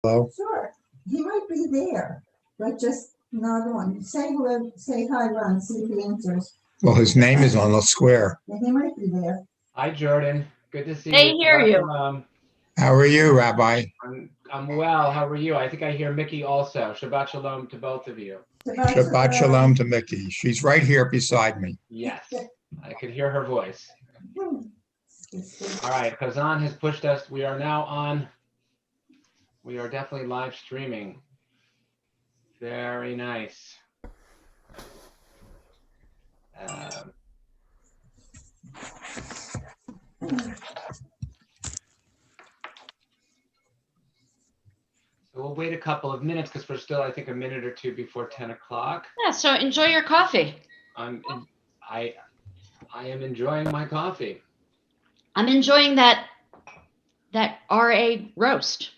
Hello? Sure, he might be there, but just not on. Say hello, say hi, Ron, see if he answers. Well, his name is on the square. Yeah, he might be there. Hi, Jordan. Good to see They you. hear you. How are you, Rabbi? I'm well. How are you? I think I hear Mickey also. Shabbat Shalom to both of you. Shabbat Shalom to Mickey. She's right here beside me. Yes, I could hear her voice. All right, Kazan has pushed us. We are now on. We are definitely live streaming. Very nice. So we'll wait a couple of minutes because we're still, I think, a minute or two before 10 o'clock. Yeah, so enjoy your coffee. I am enjoying my coffee. I'm enjoying that RA roast.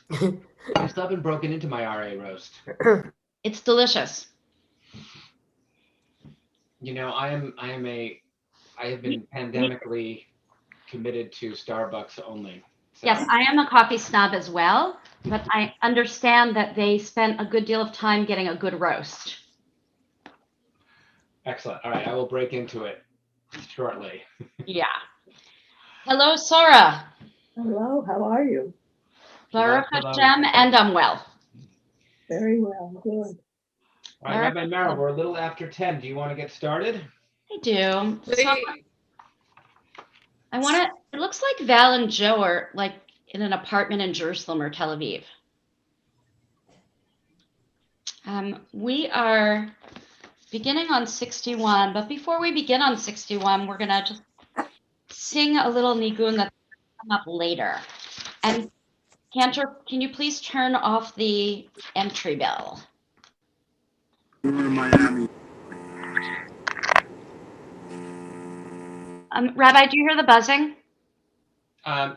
I still haven't broken into my RA roast. It's delicious. You know, I have been pandemically committed to Starbucks only. So. Yes, I am a coffee snob as well, but I understand that they spent a good deal of time getting a good roast. Excellent. All right, I will break into it shortly. Yeah. Hello, Sora. Hello, how are you? Baruch Hashem, and I'm well. Very well, good. All right, Rabbi Merow, we're a little after 10. Do you want to get started? I do. So I want to, it looks like Val and Joe are like in an apartment in Jerusalem or Tel Aviv. We are beginning on 61, but before we begin on 61, we're going to just sing a little nigun that's come up later. And Cantor, can you please turn off the entry bell? Miami. Rabbi, do you hear the buzzing?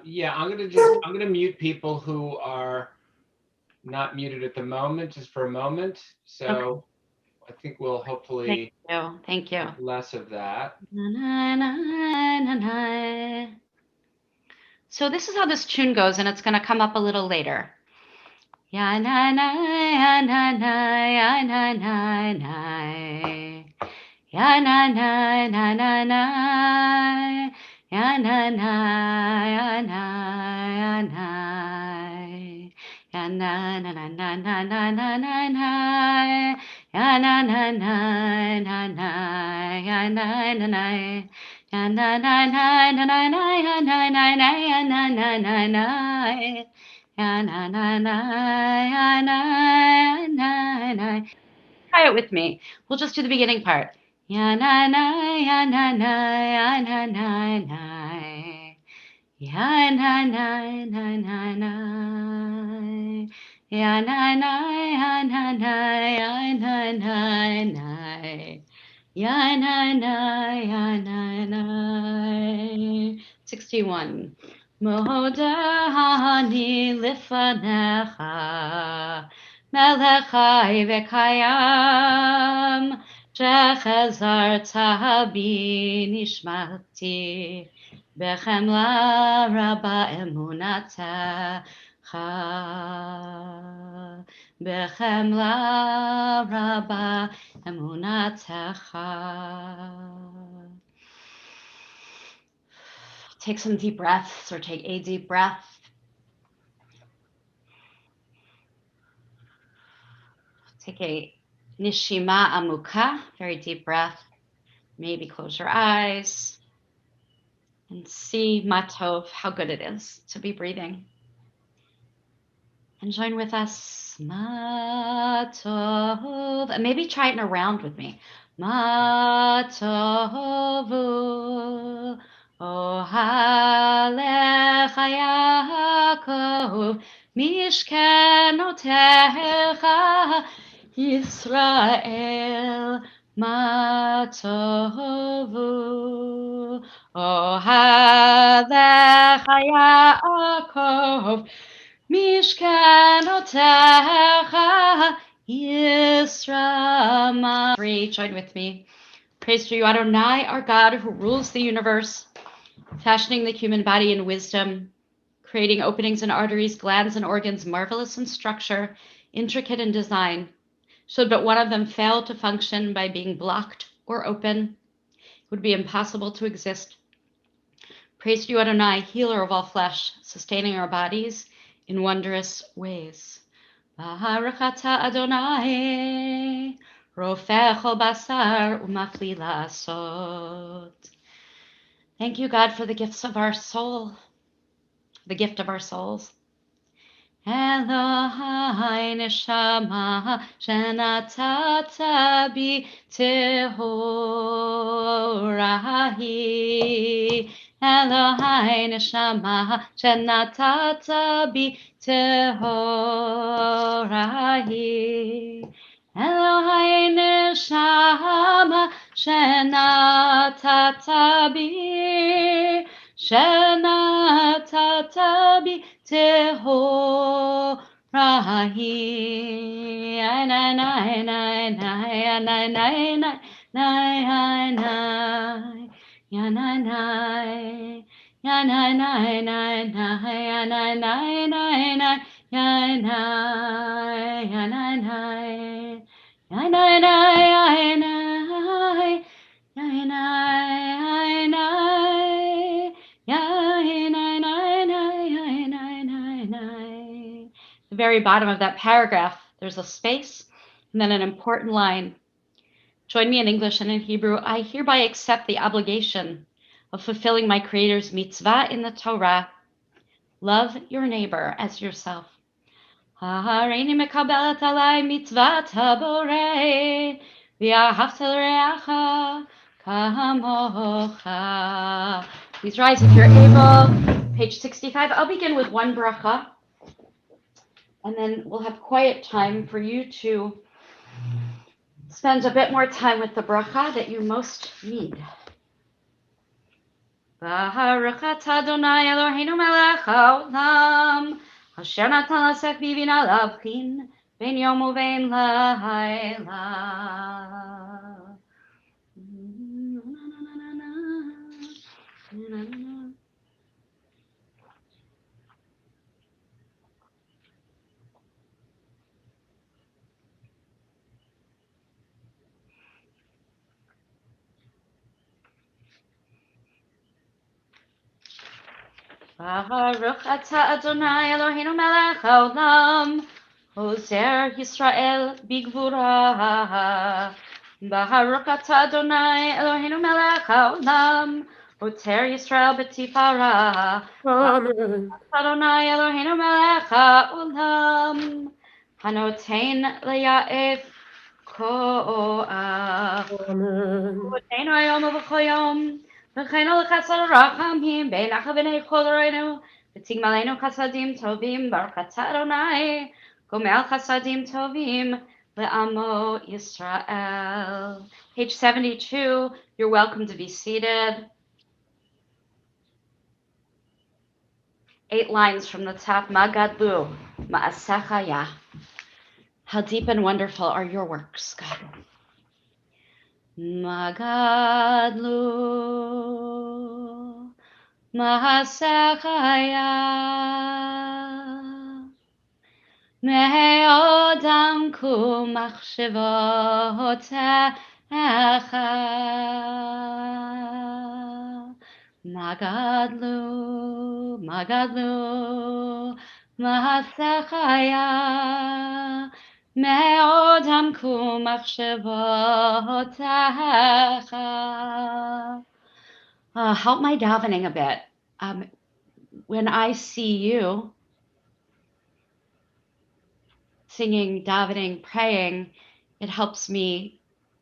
Yeah, I'm gonna mute people who are not muted at the moment, just for a moment. So okay. I think we'll hopefully thank you. Have less of that. So this is how this tune goes, and it's going to come up a little later. Ya na na ya na na ya na na na ya na na na na na ya na na ya na ya na ya na na na na na na na na ya na na na na na ya na na na ya na na na na na na ya na na na ya na na na na ya na na na ya na na na. Try it with me. We'll just do the beginning part. Ya na na ya na na ya na na na ya na na na na na ya na na ya na na ya na na na ya na na ya na na. 61. Modani lifanecha melech chai v'kayam shechazarta bi nishmati bechemla rabba emunatecha bechemla rabba emunatecha. Take some deep breaths, or take a deep breath. Take a nishima amuka, very deep breath. Maybe close your eyes and see matov, how good it is to be breathing. And join with us, matov. And maybe try it in a round with me. Matovu. Ohalecha Yaakov mishkenotecha Yisrael matovu. Ohalecha Yaakov mishkenotecha Yisrael. Three, join with me. Praise to you, Adonai, our God, who rules the universe, fashioning the human body in wisdom, creating openings in arteries, glands, and organs, marvelous in structure, intricate in design. Should but one of them fail to function by being blocked or open, it would be impossible to exist. Praise to you, Adonai, healer of all flesh, sustaining our bodies in wondrous ways. Baruch atah Adonai, rofeh chol basar umachli la'asot. Thank you, God, for the gifts of our soul, the gift of our souls. Elohai neshama shenatata bi tehorahi. Elohai neshama shenatata bi tehorahi. Elohai neshama shenatata bi tehorahi. The very bottom of that paragraph, there's a space and then an important line. Join me in English and in Hebrew. I hereby accept the obligation of fulfilling my Creator's mitzvah in the Torah. Love your neighbor as yourself. Hareini mekabelet alai mitzvat haborei v'ahavta l'reacha kamocha. Please rise if you're able. Page 65. I'll begin with one bracha, and then we'll have quiet time for you to spend a bit more time with the bracha that you most need. Baruch atah Adonai Eloheinu melech haolam, asher natan lasech bivina lavchin ben yom uvein laila. Baruch atah Adonai Eloheinu melech haolam, Ozer Yisrael bigvura. Baruch atah Adonai Eloheinu melech haolam, Ozer Yisrael betifara. Amen. Adonai Eloheinu melech haolam, Hanotein leya'ef ko'ach. Amen. Oteinu hayom u'b'chol yom, v'cheinu l'chesed rachamim be'nacha v'nei chol roinu, v'tigmalenu chasadim tovim. Baruch atah Adonai Gomel chasadim tovim le'amo Yisrael. Page 72. You're welcome to be seated. 8 lines from the top. Magadlu ma'asecha yah. How deep and wonderful are your works, God. Magadlu ma'asecha yah. Me'odam ku machshevotecha. Magadlu, magadlu, ma'asecha yah. Me'odam ku machshevotecha. Help my davening a bit. When I see you singing, davening, praying, it helps me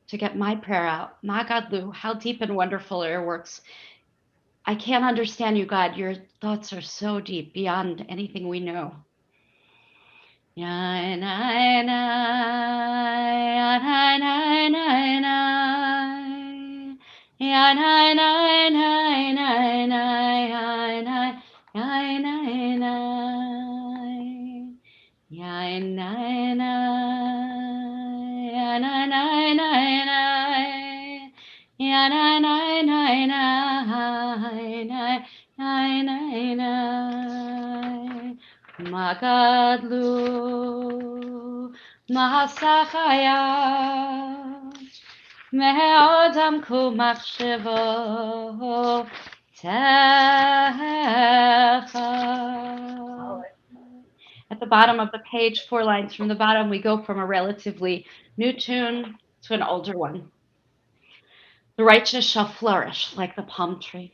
to get my prayer out. Magadlu, how deep and wonderful are your works. I can't understand you, God. Your thoughts are so deep, beyond anything we know. kama gadlu masachaya me'odam kumachshevo techa. At the bottom of the page, 4 lines from the bottom, we go from a relatively new tune to an older one. The righteous shall flourish like the palm tree.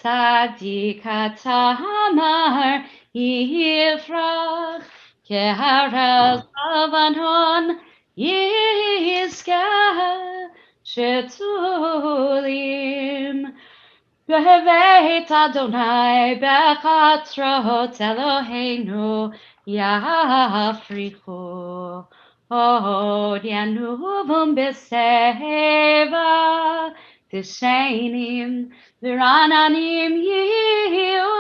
Tzadik tamar yifrach keharaz avanon yizkeh shetulim b'beit Adonai b'chatzrot Eloheinu yafrichu od yanuvum b'seva tishenim v'rananim yiyu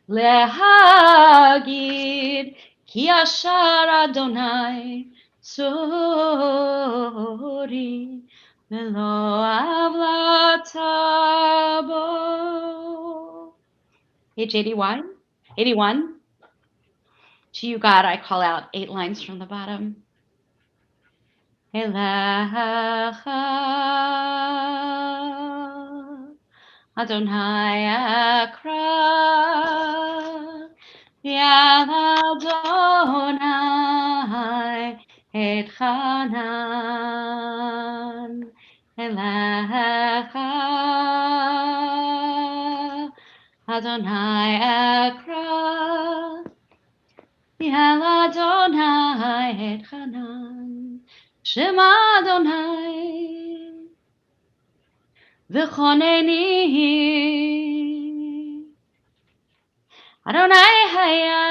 lehagid ki ashar Adonai tzuri Melo avlatabo. Page 81. 81. To you, God, I call out 8 lines from the bottom. Elecha Adonai akra Yad Adonai et Chanan Elecha Adonai akra Yad Adonai et Chanan Shema Adonai v'choneni Adonai haya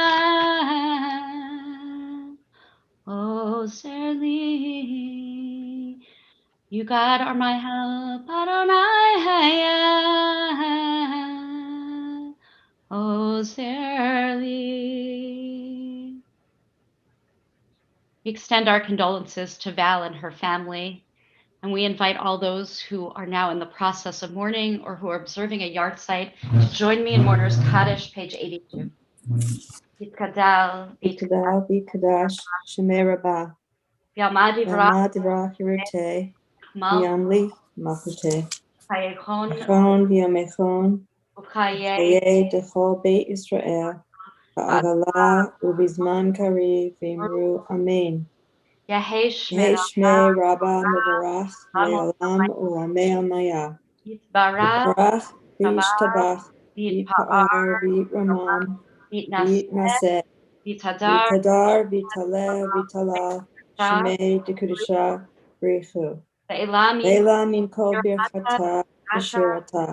oser li. You, God, are my help. Adonai haya oser li. We extend our condolences to Val and her family. And we invite all those who are now in the process of mourning or who are observing a yard site to join me in Mourner's Kaddish, page 82. Yitkadal, B'kadal, b'kadash, shemei rabbah, Yamad yamad divrach yiruteh, v'yamli malchuteh, Chayechon, achon v'yamechon, Uchaye, chayei dechol beit Yisrael, ba'agala ubizman kariv v'imru amen. Yahesh Yehei Merow, shmei rabbah mevarach le'olam u'lamei amaya. Yitbarach, Yitzbarach v'yishtabach Yitpa'ar, v'yitpa'ar v'yitramam Yitnaseh, v'yitnaseh Yitadar, v'yitadar v'yitaleh v'yitalal shemei dekudusha b'richu. Ve'elam Leila min kol Yirata, birchata v'shirata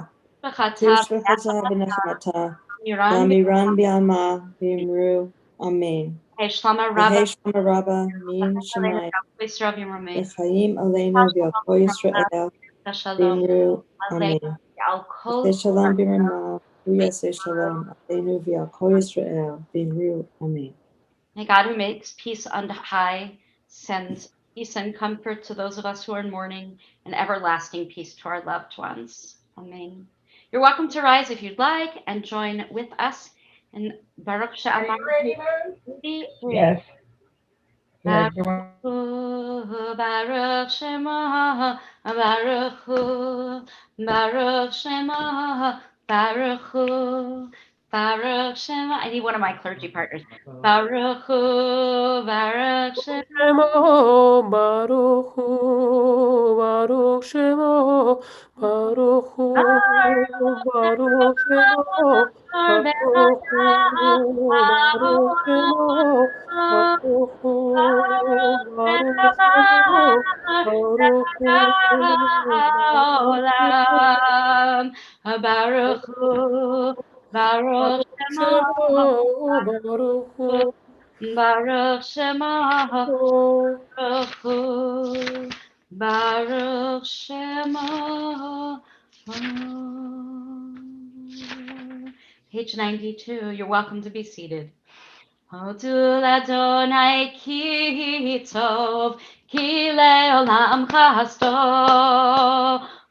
B'chatav, tush v'chata v'nechmata Miran, v'amiran b'alma v'imru amen. Shlama Rabba, Yehesh shama rabba min shemai Yisrael Romain, v'chaim aleinu v'yalko Yisrael Shalom, v'imru Alei, amen. Al Kol, Yaseh shalom b'rama v'yaseh shalom aleinu v'yalko Yisrael v'imru amen. May God who makes peace on high send peace and comfort to those of us who are in mourning and everlasting peace to our loved ones. Amen. You're welcome to rise if you'd like and join with us in Baruch She'amar. Yes. Baruch Baruch Shema, Baruch Baruch Shema, Baruch Baruch Shema. I need one of my clergy partners. Baruch Baruch Shema. Shema, Baruch Hu, Baruch Shema, Baruch Hu, Baruch Shema, Baruch Hu, Baruch Shema, Baruch Hu, Baruch Shema, Baruch Hu, Baruch Baruch Shema, Baruch Hu, Baruch Shema, Baruch Hu. Baruch Shema. Page 92. You're welcome to be seated. Hodul Adonai ki tov, ki leolam chasto.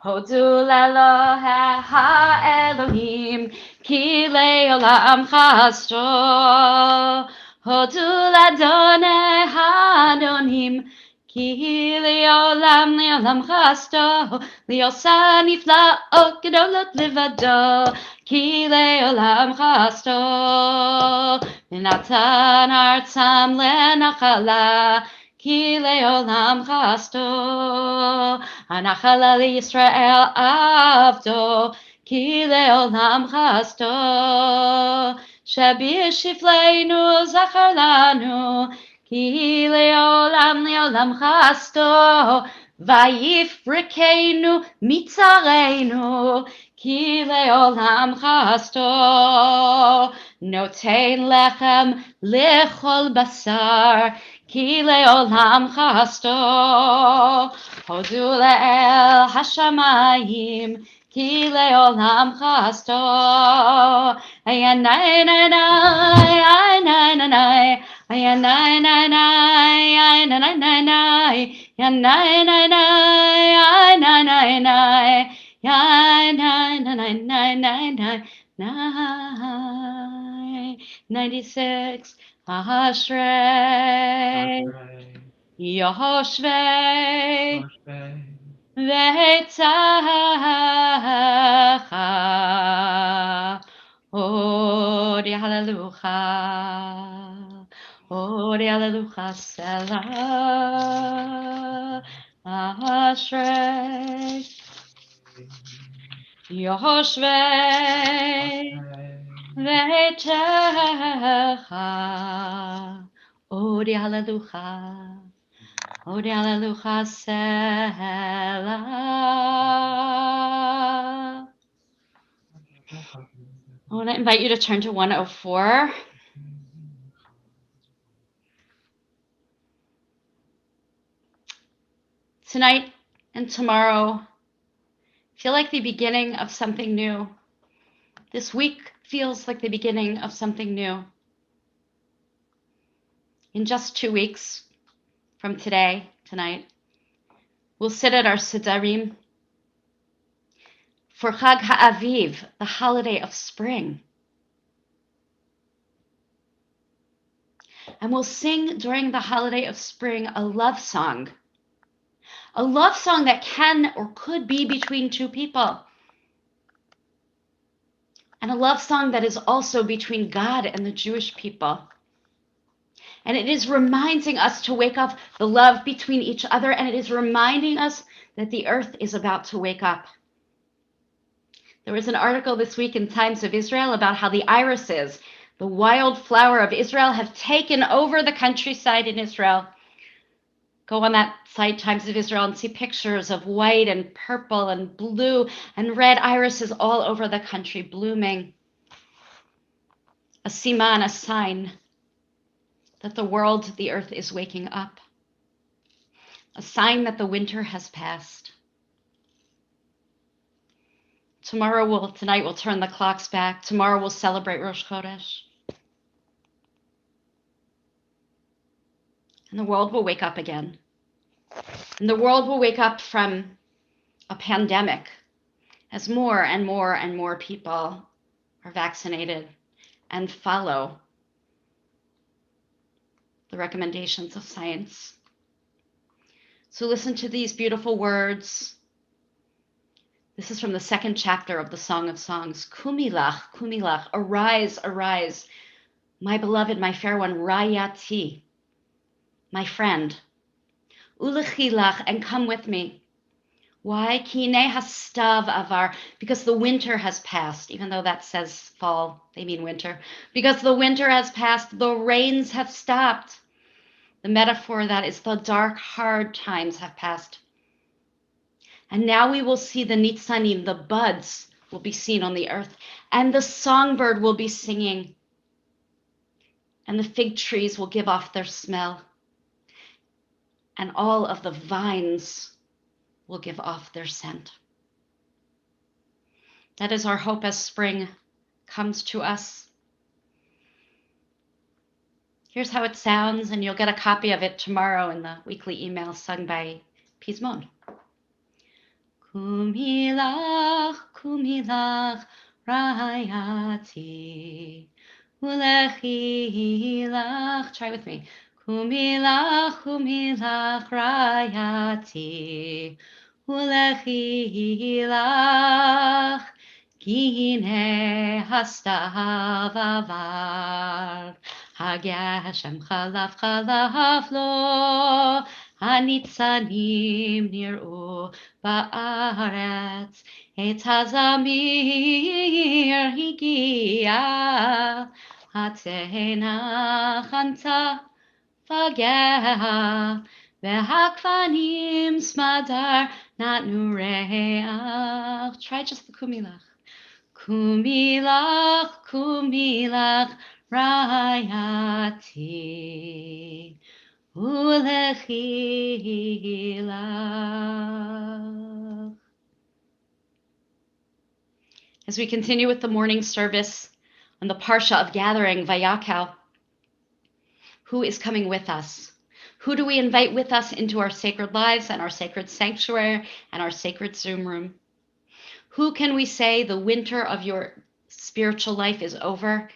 Hodul Elohe ha-Elohim, כי לעולם חסדו, הודו לאדוני האדונים, כי לעולם חסדו, ליוסה נפלאות גדולות לבדו, כי לעולם חסדו, ונתן ארצם לנחלה, כי לעולם חסדו, הנחלה לישראל עבדו, כי לעולם חסדו, שבשפלנו זכר לנו, כי לעולם חסדו, ויפרקנו מצרינו, כי לעולם חסדו, נותן לחם לכל בשר, כי לעולם חסדו, הודו לאל השמיים, כי לעולם חסדו, ay nay nay nay ay nay nay nay ay nay nay nay ay nay nay nay nay ay nay nay nay ay nay nay nay ay nay nay nay nay nay 96 Ashrei Yoshvei Ve'tzacha Odi hallelujah Odi hallelujah Selah Ashrei Yoshvei Ve'tzacha Odi hallelujah Odi hallelujah Selah. I want to invite you to turn to 104. Tonight and tomorrow feel like the beginning of something new. This week feels like the beginning of something new. In just 2 weeks from tonight, we'll sit at our Siddurim for Chag HaAviv, the holiday of spring. And we'll sing during the holiday of spring a love song that can or could be between two people, and a love song that is also between God and the Jewish people. And it is reminding us to wake up the love between each other, and it is reminding us that the earth is about to wake up. There was an article this week in Times of Israel about how the irises, the wildflower of Israel, have taken over the countryside in Israel. Go on that site, Times of Israel, and see pictures of white and purple and blue and red irises all over the country blooming. A siman, a sign that the world, the earth, is waking up. A sign that the winter has passed. Tonight we'll turn the clocks back. Tomorrow we'll celebrate Rosh Chodesh. And the world will wake up again. And the world will wake up from a pandemic as more and more and more people are vaccinated and follow the recommendations of science. So listen to these beautiful words. This is from the 2nd chapter of the Song of Songs. Kumilach, kumilach, arise, arise, my beloved, my fair one, Rayati, my friend. Ulechilach, and come with me. Why? Kine hastav avar, because the winter has passed. Even though that says fall, they mean winter. Because the winter has passed, the rains have stopped. The metaphor of that is the dark, hard times have passed. And now we will see the nitzanim, the buds will be seen on the earth, and the songbird will be singing, and the fig trees will give off their smell, and all of the vines will give off their scent. That is our hope as spring comes to us. Here's how it sounds, and you'll get a copy of it tomorrow in the weekly email sung by Pizmon. Kumilach, kumilach, Rayati. Ulechi lach. Try with me. Kumilach, kumilach, rayati. Ulechi lach. Gine hastav avar. Hagashem chalaf chalaf lo. Hanitzanim nir'u ba'aretz. Et hazamir higia. Hatena chanta fageh. V'hakvanim smadar natnu reach. Try just the kumilach. Kumilach, kumilach, rayati. Ulechi lach. As we continue with the morning service on the Parsha of Gathering, Vayakal, who is coming with us? Who do we invite with us into our sacred lives and our sacred sanctuary and our sacred Zoom room? Who can we say the winter of your spiritual life is over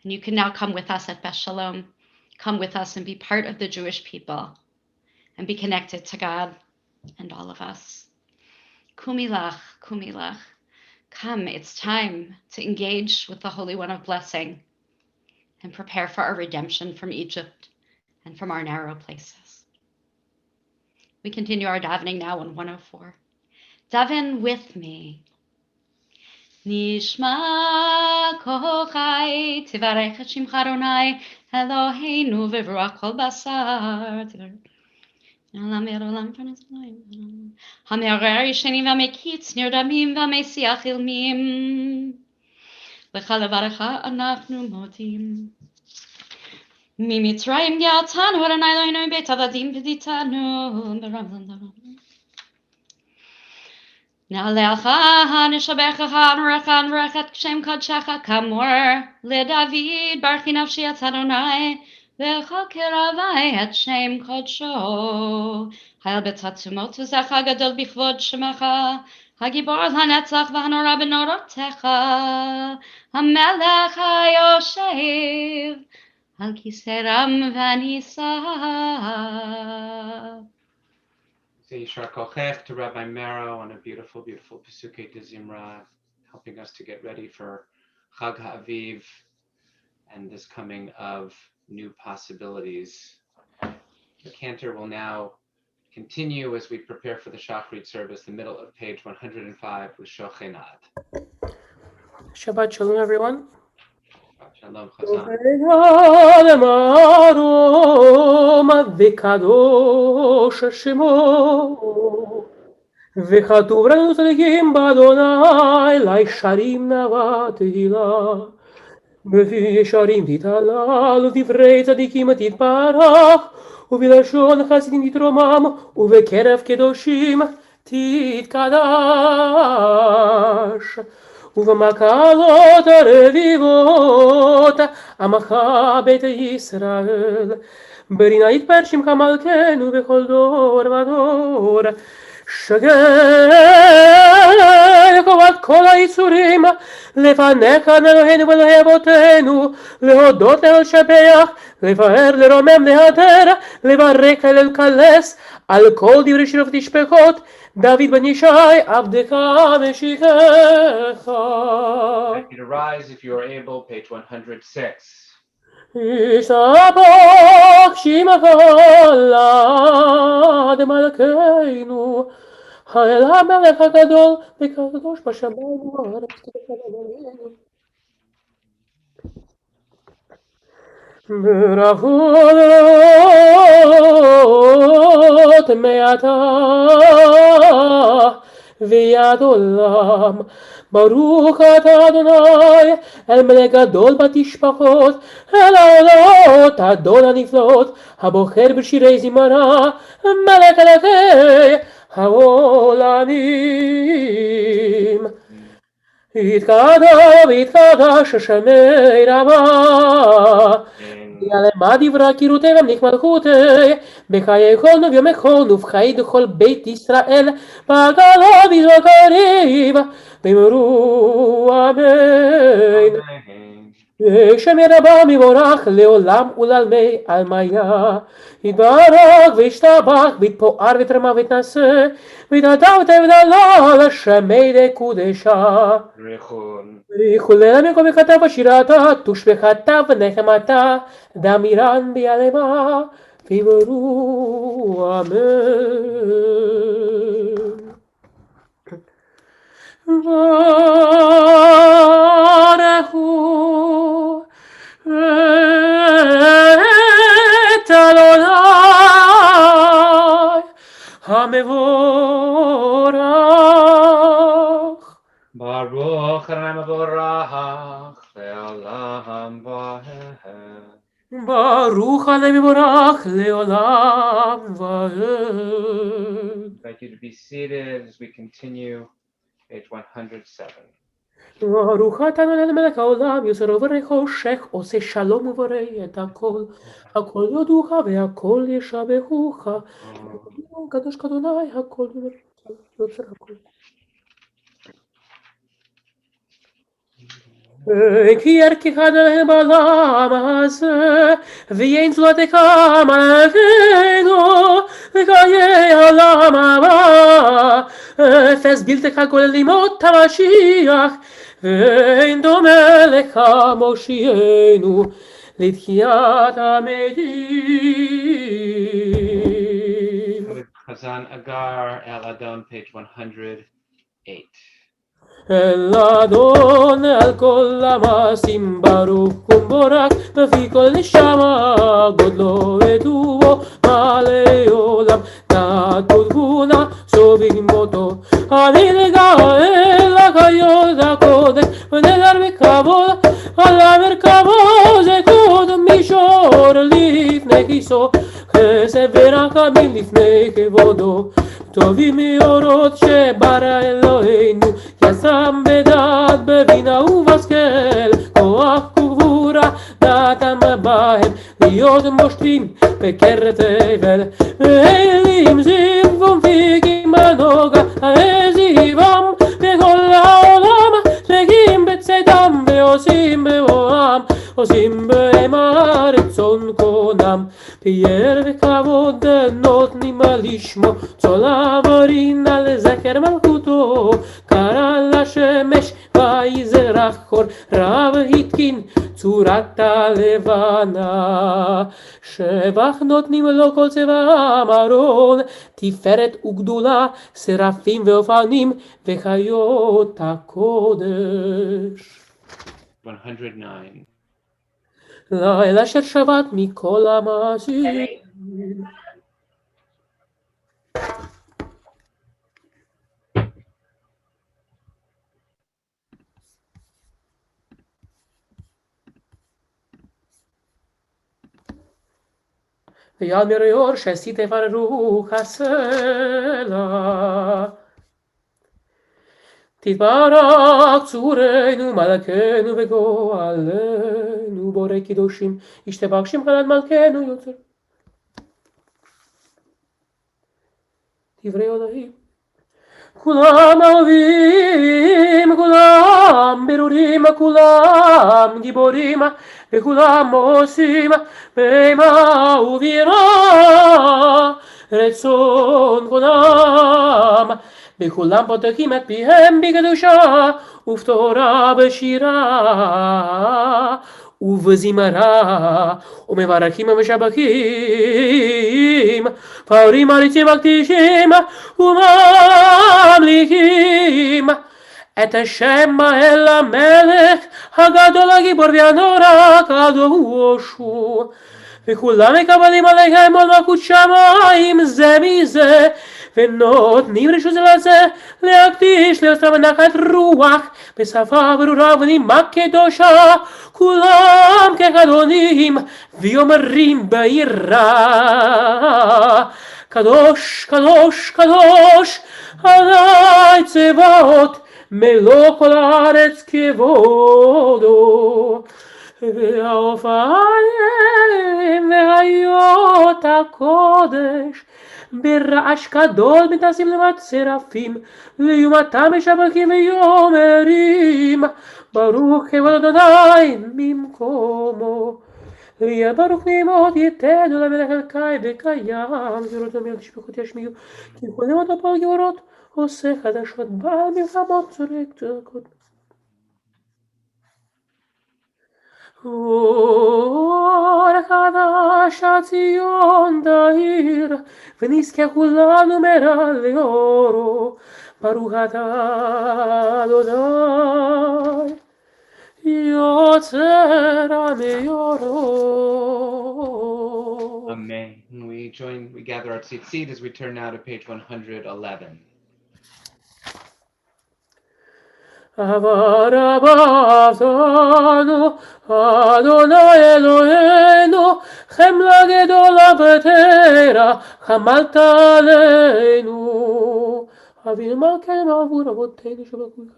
and you can now come with us at Beth Sholom? Come with us and be part of the Jewish people and be connected to God and all of us. Kumilach, kumilach. Come, it's time to engage with the Holy One of Blessing and prepare for our redemption from Egypt and from our narrow places. We continue our davening now on 104. Daven with me. Nishma kochai tivarech et shimcha Adonai Eloheinu v'ruach kol basar. Hamerer yisheni v'amekitz nirdamim v'amesiach ilmim. Lecha levarecha anachnu modim. Mimitzrayim ge'altanu Adonai Eloheinu beit avadim v'ditanu. Na'alecha nishabechacha anrecha anrechet kshem kodshecha kamor leDavid barchi nafshi et Adonai v'choker avai et shem kodsho hayal b'tatzumot v'zecha gadol b'chvod shemecha hagibor l'hanetzach v'hanora b'norotecha hamelech hayoshev al kisei ram v'nisah. Say Yishar Kochech to Rabbi Merow on a beautiful, beautiful Pesukei de Zimra, helping us to get ready for Chag HaAviv and this coming of new possibilities. The Cantor will now continue as we prepare for the Shachrit service, the middle of page 105 with Shochenad. Shabbat Shalom, everyone. Shalom Chazan. וקדוש שמו וכתוב לנו צדיקים באדוני לישרים נאווה תהילה בפי ישרים תתהלל ודברי צדיקים תתברך ובלשון חסידים תתרומם ובקרב קדושים תתקדש ובמקלות הרביבות עמך בית ישראל ברינה יתפאר שמך מלכנו בכל דור ודור שגר קובעת כל היצורים לפניך אלוהינו ואלוהי אבותינו להודות לשבח לפאר לרומם להדר לברך ולקלס על כל דברי שירו ותשבחות דוד בן ישי עבדך ושיחך. Thank you to rise if you are able, page 106. ישתבח שמך לעד מלכנו האל המלך הגדול וקדוש בשמיים ובארץ כבוד. ברכות מעתה ויד עולם ברוך אתה אדוני אל מלך גדול בתשבחות אל העולות אדון הנפלאות הבוחר בשירי זמרה מלך אלוקי העולמים יתקדש ויתקדש שמי רבה מה דברי קירותי ומליך מלכותי, בחיי כל נוב יום אחד ובחיי דכל בית ישראל, בגלו בזכריב, במרו אמן. שם רבה מבורך לעולם ולעלמי עלמיה, יתברך וישתבח ויתפאר ויתרמה ויתנשא, ויתהדר ותבדלה לשמי לקודשה. ויכולל מקום וכתב בשירתה, תושבחתה ונחמתה, דמירן ביעלמה, ויברו אמן. ברכו את אדוני המבורך. ברוך ה' המבורך לעולם ועד. ברוך ה' המבורך לעולם ועד. I'd like you to be seated as we continue. Page 107. ברוך אתה אדוני מלך העולם, יוצר ובורא חושך, עושה שלום ובורא את הכל. הכל יודוך והכל ישבחוך. קדוש כאדוני, הכל יוצר הכל. כי ערכך אדוני בעולם הזה, ואין זולתך מלכנו, וחיי העולם הבא. אפס בלתך כולל ימות המשיח, ואין דומה לך מושיענו לתחיית המתים. Chazan Agar El Adon, page 108. אל אדון על כל המעשים ברוך ומבורך, בפי כל נשמה גודלו וטובו מלא עולם, נטו תבונה סובים אותו. אני לגאל החיות הקודש ונדר בכבוד, על המרכבו זה קודם מישור לפני כיסו, חסד ורחמים לפני כבודו. טובים מאורות שברא אלוהינו, יסם בדעת בבינה ובשכל, כוח וגבורה דעתם בהם, להיות מושבים בקרת תבל, ואלים זיו ומפיקים בנוגה, הזיבם בכל העולם, שגים בצאתם ועושים בבואם, עושים בהם הרצון קונם, פייר וכבוד נותנים לשמו, צולה ורינה לזכר מלכותו, קרא לשמש ויזרח חור, רב התקין צורת הלבנה, שבח נותנים לו כל צבעם ארון, תפארת וגדולה, שרפים ואופנים וחיות הקודש. 109. לילה של שבת מכל המעשים. ויעל מריור שעשית תבררו הסלע. תתברך צורנו מלכנו וגואלנו, בורא קדושים ישתבח שמך לעד מלכנו יוצר. דברי אלוהים. כולם אוהבים, כולם ברורים, כולם גיבורים, וכולם עושים באימה וביראה רצון כולם. וכולם פותחים את פיהם בקדושה, ובתורה בשירה, ובזמרה, ומברכים ומשבחים, פארים עריצים מקדישים, וממליכים את השם האל המלך, הגדול הגיבור והנורא הקדוש הוא. וכולם מקבלים עליהם עול מלכות שמיים זה מזה, ונותנים רשות זה לזה להקדיש לעצמם נחת רוח בשפה ברורה ונימה קדושה, כולם כגדולים ואומרים ביראה, קדוש קדוש קדוש אדוני צבאות מלוא כל הארץ כבודו. והאופנים והיות הקודש ברעש גדול מטסים למעט שרפים לעומתם משבחים ויאמרים ברוך כבוד אדוני ממקומו יהיה ברוך נעמות ייתנו למלך אלוקי וקיים זרות המלך שפחות ישמיעו כי קודם אותו פר גבורות עושה חדשות בעל מלחמות צורק צעקות אור חדש על ציון תאיר ונזכה כולנו מרע לאורו ברוך אתה אדוני יוצר המאורות. Amen. We gather our tzitzit as we turn now to page 111. עבר אבותינו, אדוני אלוהינו, חמלה גדולה ותרח, חמלת עלינו. אבינו מלכנו עבור אבותינו שבקולך.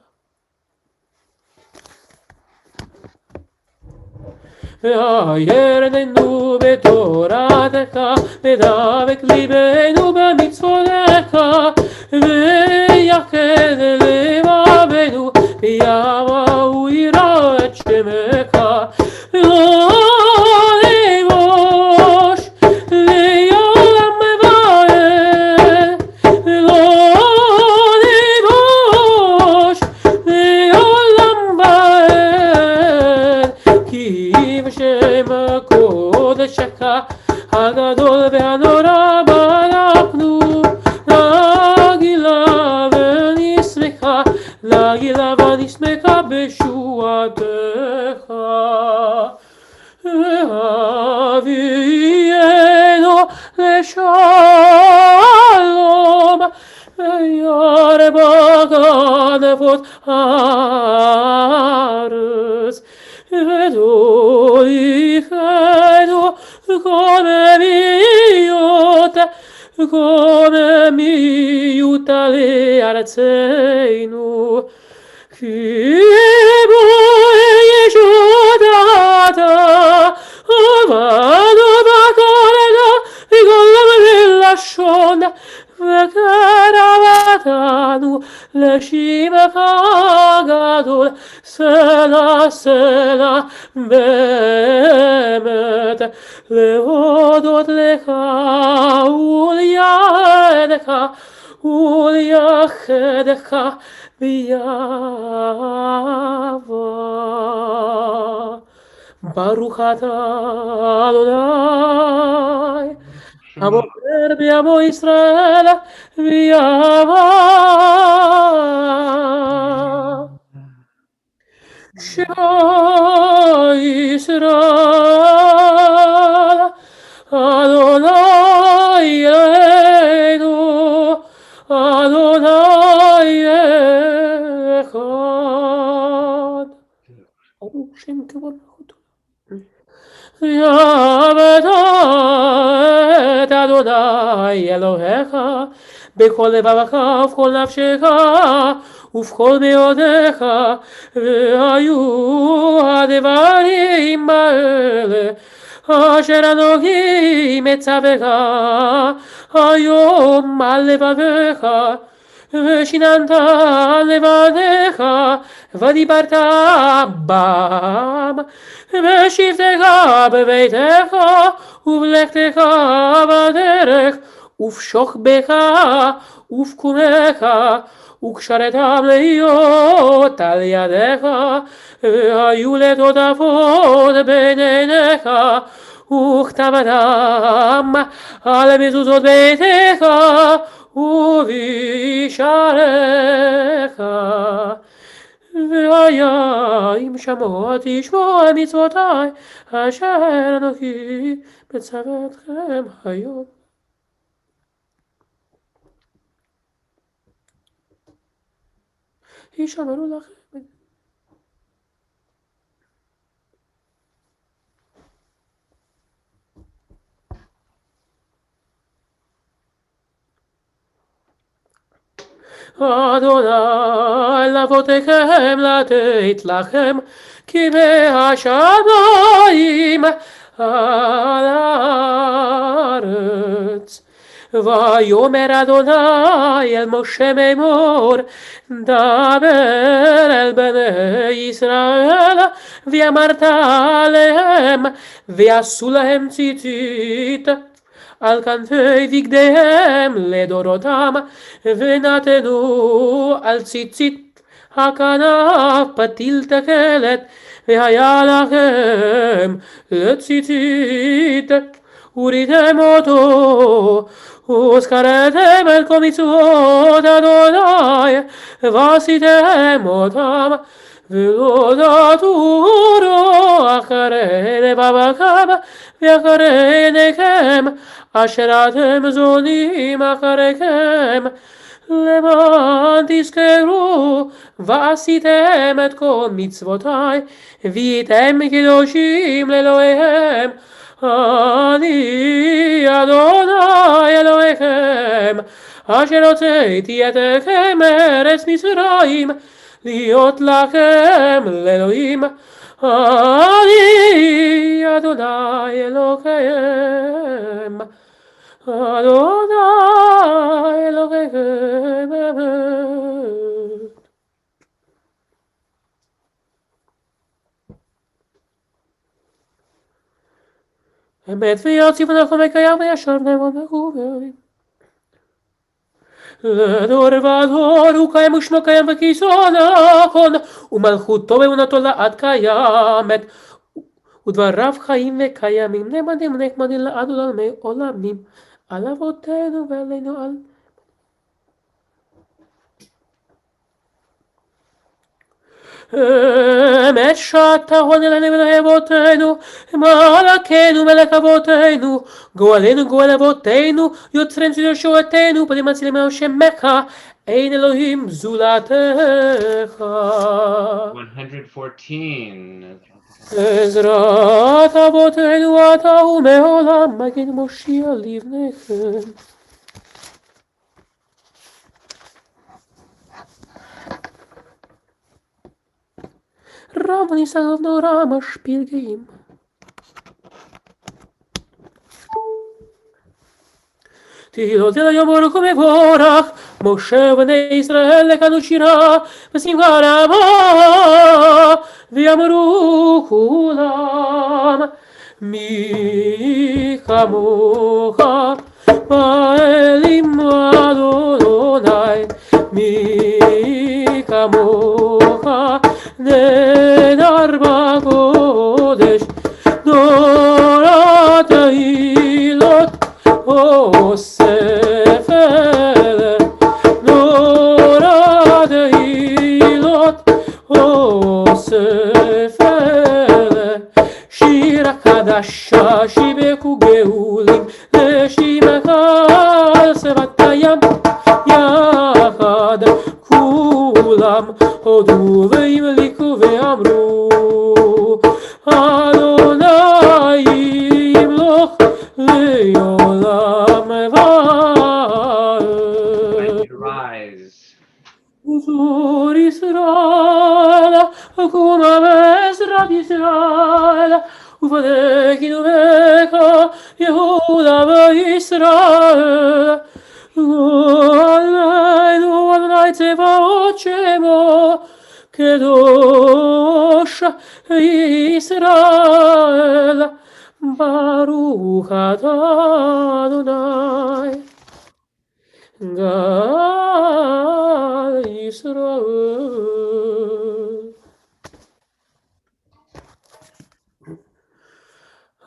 והאיר עינינו בתורתך, ודבק ליבנו במצוותיך, ויחד לבבנו, ויבואו יראה את שמך. לא נבוש לעולם מבער, לא נבוש לעולם בער, כי בשם הקודשך הגדול והנורא ברכנו, לגילה ונשמחה, לגילה ונשמחה בשועתך. והביאנו לשלום, וירבה כנפות הארץ. ותוליכנו קוממיות לארצנו, כי בו ישועתה, עבדנו בקולנו בכל לשון, וקרבתנו לשמך הגדול, סלע סלע באמת, להודות לך ולייחדך ולייחדך ביחווה. ברוך אתה אדוני הבוחר בעמו ישראל ויחווה. שמע ישראל אדוני אלוהינו אדוני אחד. ברוך שם כבוד מלכותו. יעבד את אדוני אלוהיך בכל לבבך ובכל נפשך ובכל מאודיך, והיו הדברים האלה אשר אנוכי מצווך היום על לבביך, ושיננת לבדיך ודיברת בם בשבתך בביתך ובלכתך בדרך ובשוכבך ובקומך וקשרתם להיות על ידיך, והיו לטוטפות בין עיניך וכתבתם על מזוזות ביתך ובשעריך. והיה אם שמעתי שמוע מצוותי אשר אנוכי מצווה אתכם היום. ישמרו לכם. אדוני לאבותיכם לתת לכם כימי השמיים על הארץ. ויאמר אדוני אל משה לאמור, דבר אל בני ישראל ואמרת עליהם ועשו להם ציצית על כנפי בגדיהם לדורותם ונתנו על ציצית הכנף פתיל תקלת והיה לכם לציצית וריתם אותו וזכרתם את כל מצוות אדוני ועשיתם אותם ולא תטורו אחרי לבבכם ואחרי עיניכם אשר אתם זונים אחריכם למען תזכרו ועשיתם את כל מצוותיי והייתם קדושים לאלוהיהם אני אדוני אלוהיכם אשר הוצאתי אתכם מארץ מצרים להיות לכם לאלוהים אני אדוני אלוהיכם אדוני אלוהיכם אמת ויציב אנחנו מקיים וישר נאמן וחוברים לדור ודור הוא קיים ושמו קיים וכיסו נכון ומלכותו ואמונתו לעד קיימת ודבריו חיים וקיימים נאמנים נחמדים לעד ולעולמי עולמים על אבותינו ועלינו על אמת שאתה עונה לנו ולאבותינו מלכנו מלך אבותינו גואלנו גואל אבותינו יוצרנו ישועתנו פנים הצילנו שמך אין אלוהים זולתך 114. עזרת אבותינו אתה ומעולם מגן מושיע לבניכם רב ניסנוב נורא משפיל גאים תהילות אל היום ברוך ומבורך משה ובני ישראל לקנו שירה ושמחה רבה ויאמרו כולם מי כמוך באלים אדוני מי כמוך נדר בקודש נורא תהילות אוסף אלה נורא תהילות אוסף אלה שירה חדשה שיבקו גאולים לשמך על שפת הים יחד כולם הודו והמליקו ואמרו אדוני ימלוך לעולם ועד. וזור ישראל קומה בעזרת ישראל ופדקינו בך יהודה וישראל עלינו אדוני צבאות שמו קדוש ישראל ברוך אתה אדוני גאל ישראל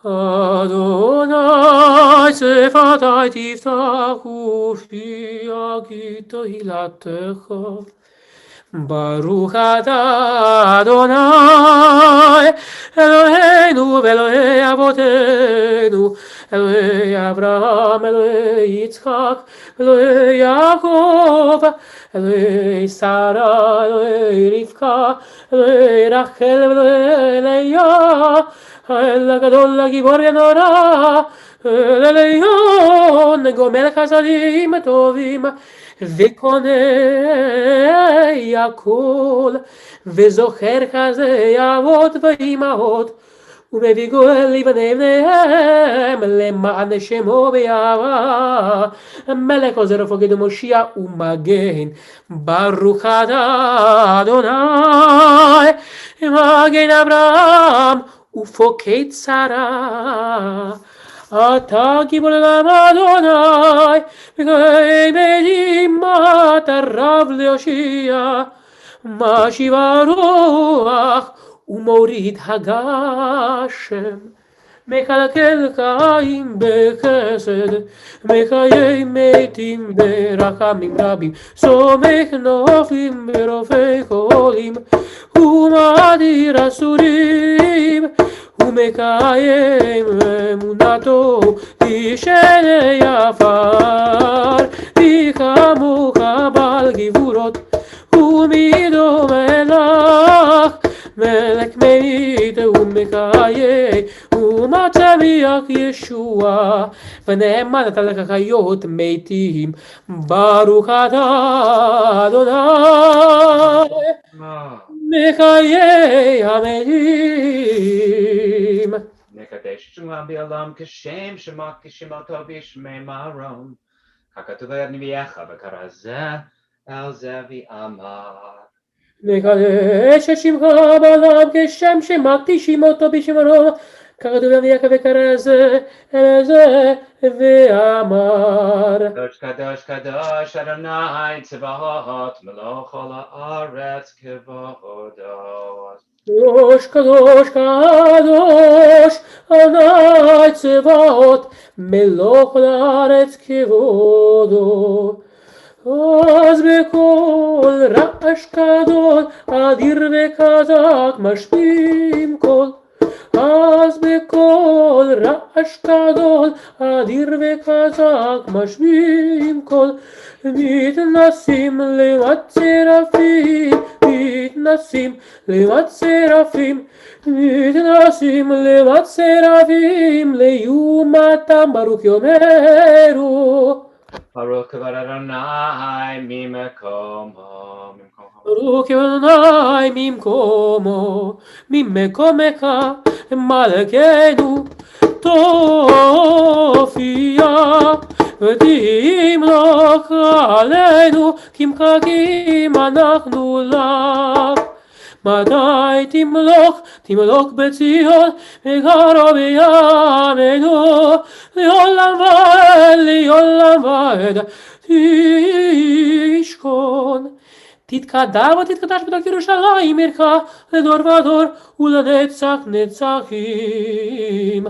אדוני שפתי תפתח ופי אגיד תהילתך ברוך אתה אדוני אלוהינו ואלוהי אבותינו אלוהי אברהם אלוהי יצחק אלוהי יעקב אלוהי שרה אלוהי רבקה אלוהי רחל ואלוהי לאה האל הגדול הגיבור ונורא אל עליון ציון גומל חסדים טובים וקונה הכל וזוכר חסדי אבות ואימהות ומביא גואל לבני בניהם למען שמו באהבה מלך עוזר ופוקד ומושיע ומגן ברוך אתה אדוני מגן אברהם ופוקד שרה אתה גיבור לעם אדוני וגואל בנעימת הרב להושיע משיב הרוח ומוריד הגשם מקלקל חיים בחסד מקיים מתים ברחמים רבים סומך נופלים ברופא חולים ומאדיר אסורים ומקיים אמונתו תשנה יפר כמוך בעל גבורות ומדומה לך מלך מית ומקיים ומצמיח ישוע ונאמנת לך חיות מתים ברוך אתה אדוני מחיי המתים נקדש את שמך בעולם כשם שמך כשמותו בשמי מרום ככתוב על נביאך וקרא זה אל זה ואמר נקדש את שמך בעולם כשם שמך כשמותו בשמי מרום ככתוב על נביאך וקרא זה אל זה ואמר קדוש קדוש קדוש אדוני צבאות מלוא כל הארץ כבודו קדוש קדוש קדוש אדוני צבאות מלוא כל הארץ כבודו אז בקול רעש גדול אדיר וחזק משמיעים קול אז בקול רעש גדול אדיר וחזק משמיעים קול מתנסים למעט סרפים מתנסים למעט סרפים מתנסים למעט סרפים לעומתם ברוך יאמרו ברוך כבוד אדוני ממקומו ברוך אדוני ממקומו ממקומך מלכנו תופיע ותמלוך עלינו כי מחכים אנחנו לך מתי תמלוך בציון וגרו בימינו לעולם ועד תשכון תתקדש ותתקדש בתוך ירושלים עירך לדור ודור ולנצח נצחים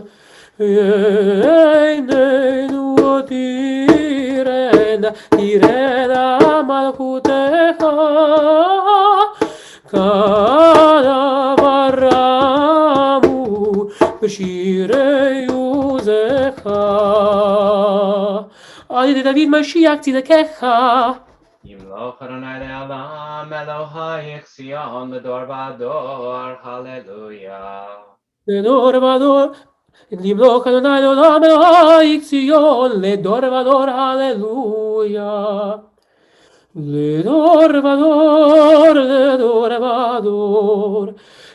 עינינו תראנה מלכותך כדברנו בשירי עוזך על ידי דוד משיח צדקך ימלוך אדוני לעולם אלוהיך ציון לדור ודור הללויה לדור ודור ימלוך אדוני לעולם אלוהיך ציון לדור ודור הללויה לדור ודור לדור ודור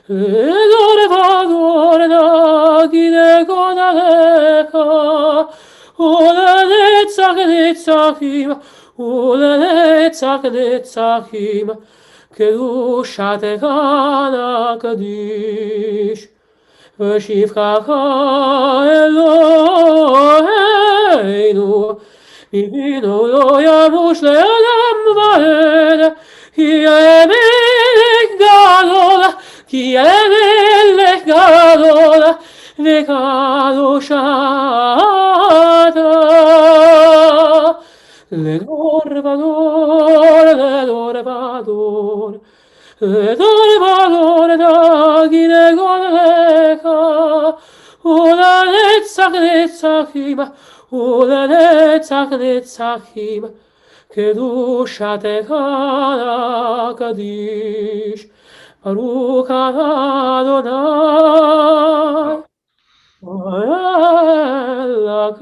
לדור ודור נגיד גודלך ולנצח נצחים ולנצח נצחים קדושתך נקדיש ושבחך אלוהינו ממנו לא ימוש לעולם ועד כי המלך גדול כי המלך גדול וקדוש אתה לדור ודור לדור ודור לדור ודור נגיד גודלך ולנצח נצחים ולנצח נצחים קדושתך נקדיש ברוך אתה אדוני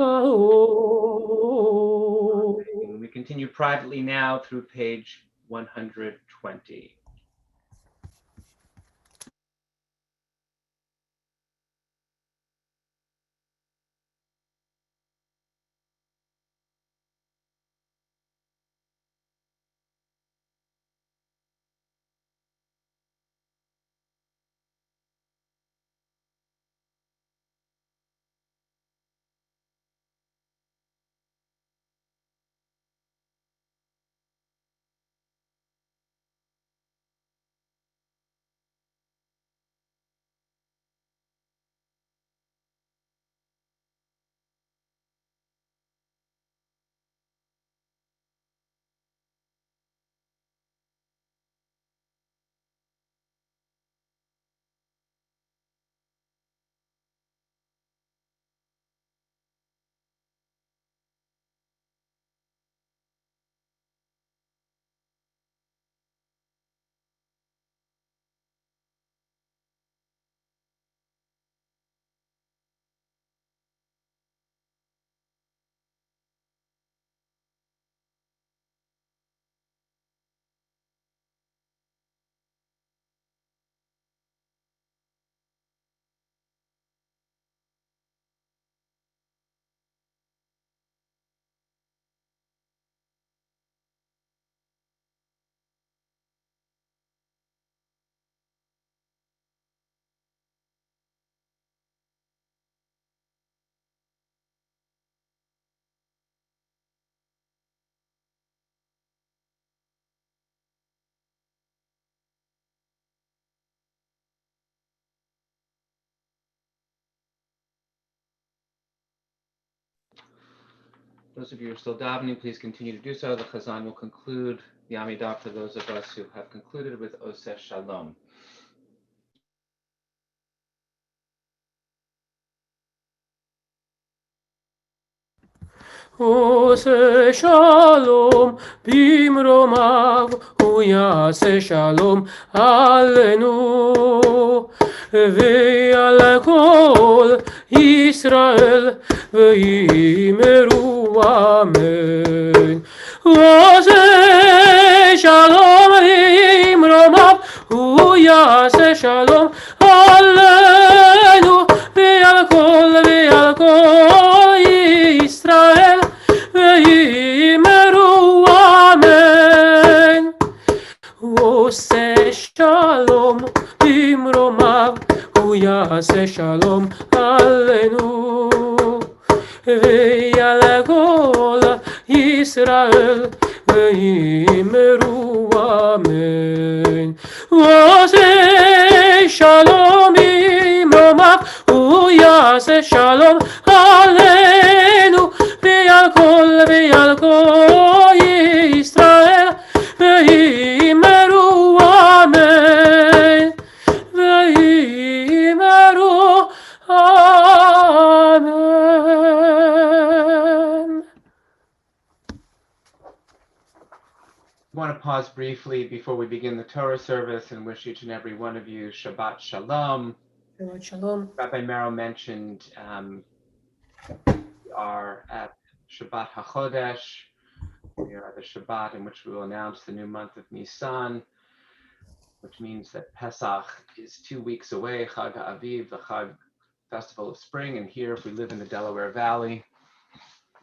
אלוהינו continue privately now through page 120. Those of you who are still davening, please continue to do so. The Chazan will conclude the Amidah for those of us who have concluded with Oseh Shalom. עושה שלום במרומיו, הוא יעשה שלום עלינו ועל כל ישראל ויאמרו אמן. עושה שלום במרומיו, הוא יעשה שלום עלינו ועל כל ישראל ויאמרו אמן. הוא עושה שלום במרומיו, הוא יעשה שלום עלינו ועל כל ישראל ויאמרו אמן. הוא עושה שלום במרומיו, הוא יעשה שלום עלינו ועל כל ישראל ויאמרו אמן ויאמרו אמן. I want to pause briefly before we begin the Torah service and wish each and every one of you Shabbat Shalom. Shabbat Shalom. Rabbi Merow mentioned we are at Shabbat HaChodesh. We are at the Shabbat in which we will announce the new month of Nisan, which means that Pesach is 2 weeks away, Chag HaAviv, the Chag Festival of Spring. And here, if we live in the Delaware Valley,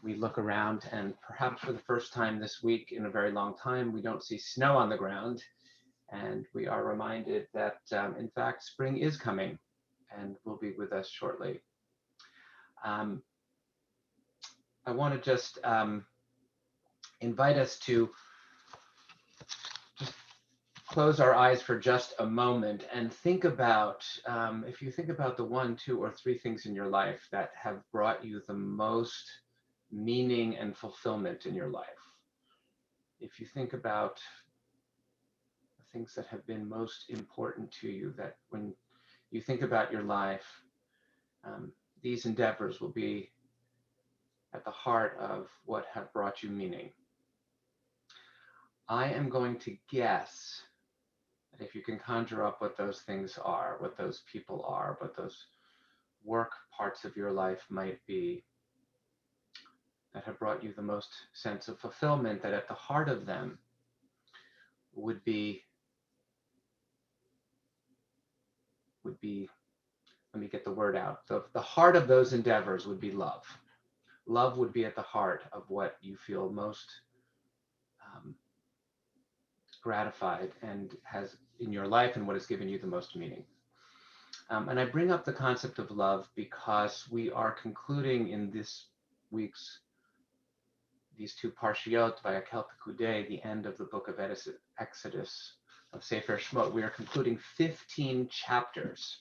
we look around and perhaps for the first time this week in a very long time, we don't see snow on the ground. And we are reminded that, in fact, spring is coming and will be with us shortly. I want to just invite us to just close our eyes for just a moment and think about, if you think about the 1, 2, or 3 things in your life that have brought you the most meaning and fulfillment in your life. If you think about the things that have been most important to you, that when you think about your life, these endeavors will be at the heart of what have brought you meaning. I am going to guess that if you can conjure up what those things are, what those people are, what those work parts of your life might be, that have brought you the most sense of fulfillment, that at the heart of them would be, let me get the word out. The heart of those endeavors would be love. Love would be at the heart of what you feel most gratified and has in your life, and what has given you the most meaning. And I bring up the concept of love because we are concluding in this week's, these two parshiot, Vayakhel Pekudei, the end of the book of Exodus, of Sefer Shemot. We are concluding 15 chapters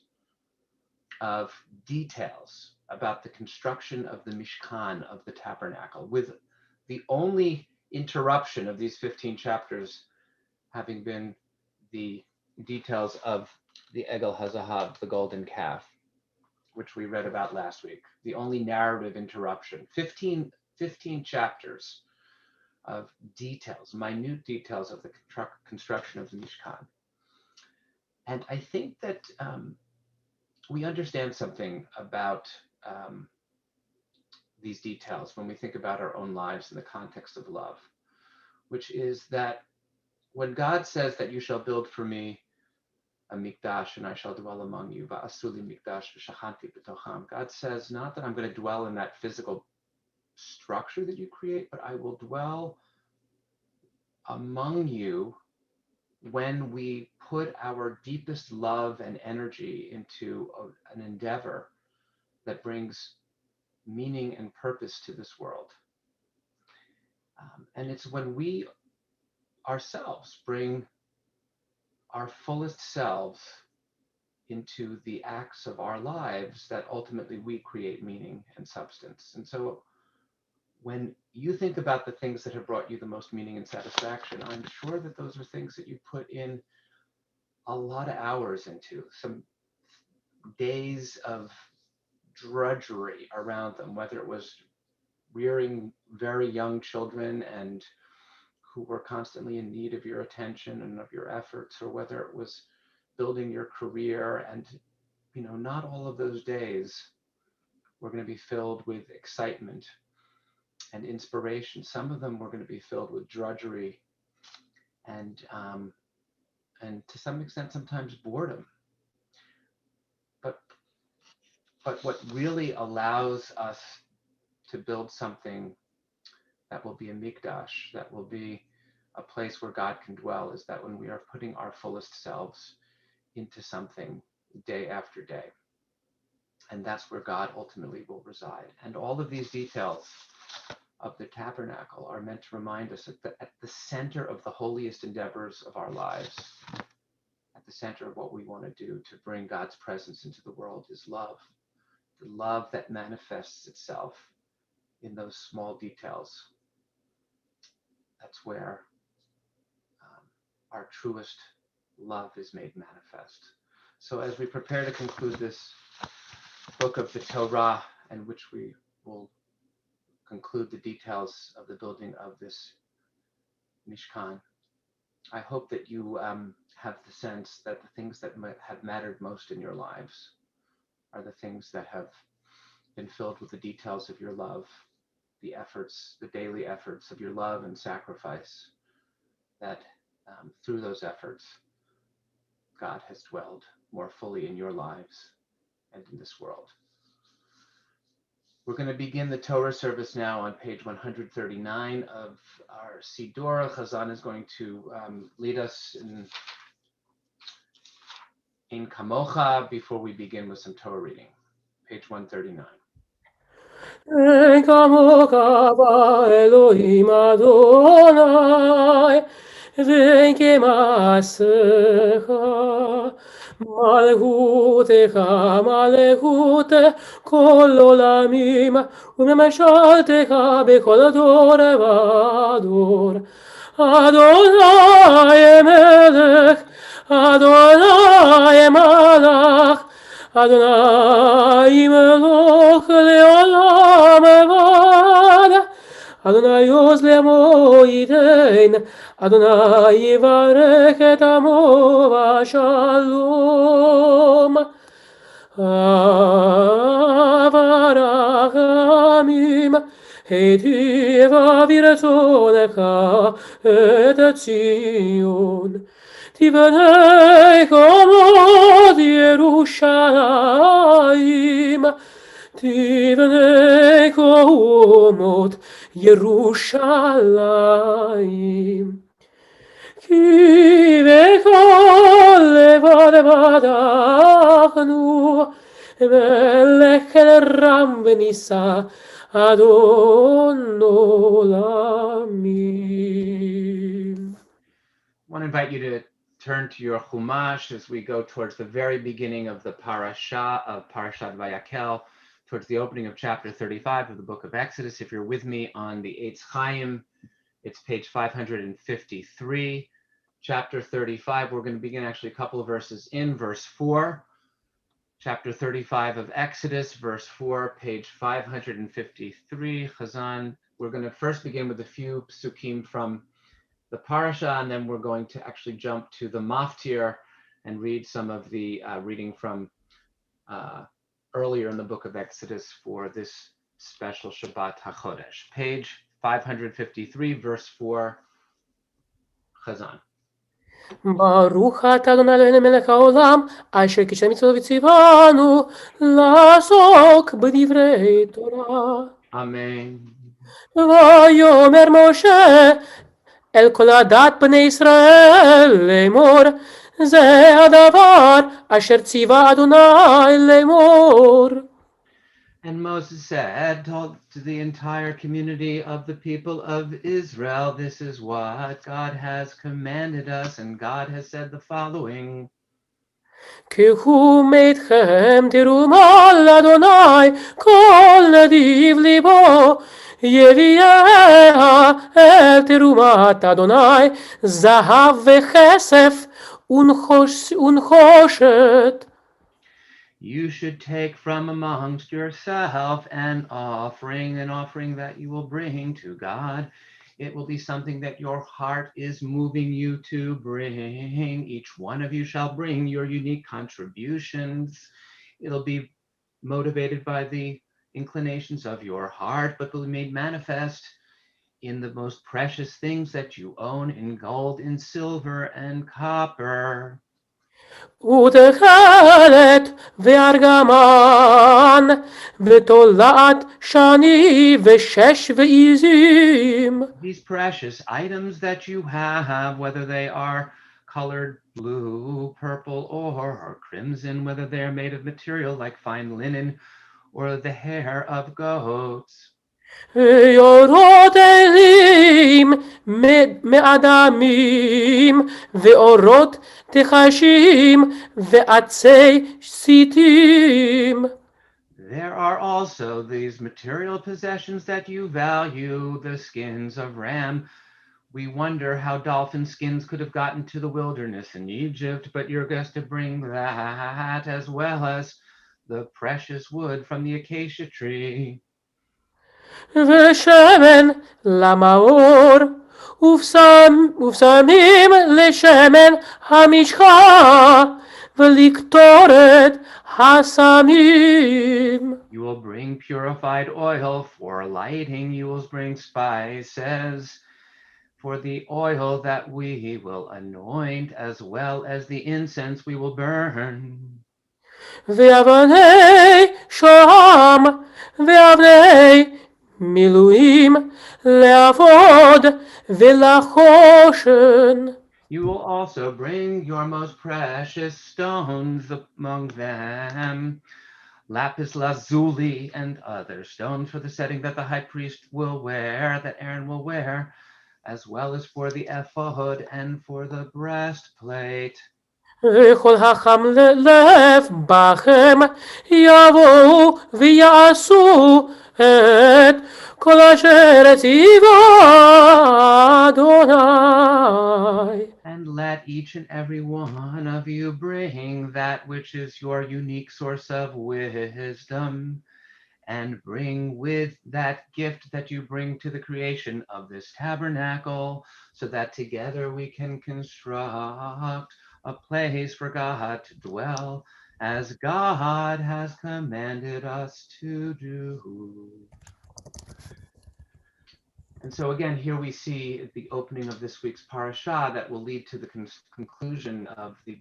of details about the construction of the Mishkan, of the tabernacle, with the only interruption of these 15 chapters having been the details of the Egel HaZahav, the golden calf, which we read about last week. The only narrative interruption. 15 chapters of details, minute details of the construction of the Mishkan. And I think that we understand something about these details when we think about our own lives in the context of love, which is that when God says that you shall build for me a mikdash and I shall dwell among you, va'asuli mikdash v'shachanti b'tocham, God says not that I'm going to dwell in that physical structure that you create, but I will dwell among you when we put our deepest love and energy into an endeavor that brings meaning and purpose to this world. And it's when we ourselves bring our fullest selves into the acts of our lives that ultimately we create meaning and substance. And so when you think about the things that have brought you the most meaning and satisfaction, I'm sure that those are things that you put in a lot of hours into, some days of drudgery around them, whether it was rearing very young children and who were constantly in need of your attention and of your efforts, or whether it was building your career. And, not all of those days were going to be filled with excitement and inspiration. Some of them were going to be filled with drudgery and to some extent, sometimes boredom. But what really allows us to build something that will be a mikdash, that will be a place where God can dwell, is that when we are putting our fullest selves into something day after day. And that's where God ultimately will reside. And all of these details of the tabernacle are meant to remind us that at the center of the holiest endeavors of our lives, at the center of what we want to do to bring God's presence into the world, is love. The love that manifests itself in those small details. That's where our truest love is made manifest. So as we prepare to conclude this book of the Torah, in which we will conclude the details of the building of this Mishkan, I hope that you have the sense that the things that have mattered most in your lives are the things that have been filled with the details of your love, the efforts, the daily efforts of your love and sacrifice, that through those efforts, God has dwelled more fully in your lives and in this world. We're going to begin the Torah service now on page 139 of our Siddur. Chazan is going to lead us in Kamocha before we begin with some Torah reading. Page 139. אין כמוך באלוהים אדוני, ואין כמעשיך. מלכותך מלכות כל עולמים, וממשלתך בכל דור ודור. אדוני מלך, אדוני מלך, אדוני מלוך לעולם ועד. אדוני עוז לעמו ייתן, אדוני יברך את עמו בשלום. אב הרחמים, היטיב ברצונך את ציון. תבנה חומות ירושלים, תבנה חומות ירושלים. כי בכל לבד בדחנו, מלך רם ונישא, אדון עולמים. I want to invite you to turn to your Chumash as we go towards the very beginning of the parasha of Parashat Vayakel, towards the opening of chapter 35 of the book of Exodus. If you're with me on the Eitz Chaim, it's page 553, chapter 35. We're going to begin actually a couple of verses in verse 4. Chapter 35 of Exodus, verse 4, page 553. Chazan, we're going to first begin with a few psukim from the parasha, and then we're going to actually jump to the maftir and read some of the reading from earlier in the book of Exodus for this special Shabbat HaChodesh. Page 553, verse 4, Chazan. ברוך אתה אדוני אלוהינו מלך העולם, אשר קידש מצוות וציוונו לעסוק בדברי תורה. Amen. ויאמר משה אל כל עדת בני ישראל לאמור, זה הדבר אשר ציווה אדוני לאמור. And Moses said, told to the entire community of the people of Israel, this is what God has commanded us, and God has said the following. כי הוא מאתכם תרומה לאדוני כל נדיב ליבו, יביאה אל תרומת אדוני זהב וכסף ונחושת. You should take from amongst yourself an offering that you will bring to God. It will be something that your heart is moving you to bring. Each one of you shall bring your unique contributions. It'll be motivated by the inclinations of your heart, but will be made manifest in the most precious things that you own, in gold, in silver, and copper. ותכלת וארגמן ותולעת שני ושש ועזים. These precious items that you have, whether they are colored blue, purple, or crimson, whether they are made of material like fine linen or the hair of goats. יורות אלים מאדמים ואורות תחשים ועצי שיטים. There are also these material possessions that you value, the skins of ram. We wonder how dolphin skins could have gotten to the wilderness in Egypt, but you're going to bring that as well as the precious wood from the acacia tree. ושמן למאור ובשמים לשמן המשחה ולקטורת הסמים. You will bring purified oil for lighting. You will bring spices for the oil that we will anoint, as well as the incense we will burn. ואבני שוהם ואבני מילואים לעבוד ולחושן. You will also bring your most precious stones, among them lapis lazuli and other stones for the setting that the high priest will wear, that Aaron will wear, as well as for the ephod and for the breastplate. וכל החם לב בכם יבואו ויעשו את כל אשר ציווה אדוני. And let each and every one of you bring that which is your unique source of wisdom, and bring with that gift that you bring to the creation of this tabernacle, so that together we can construct a place for God to dwell, as God has commanded us to do. And so again, here we see at the opening of this week's parasha that will lead to the conclusion of the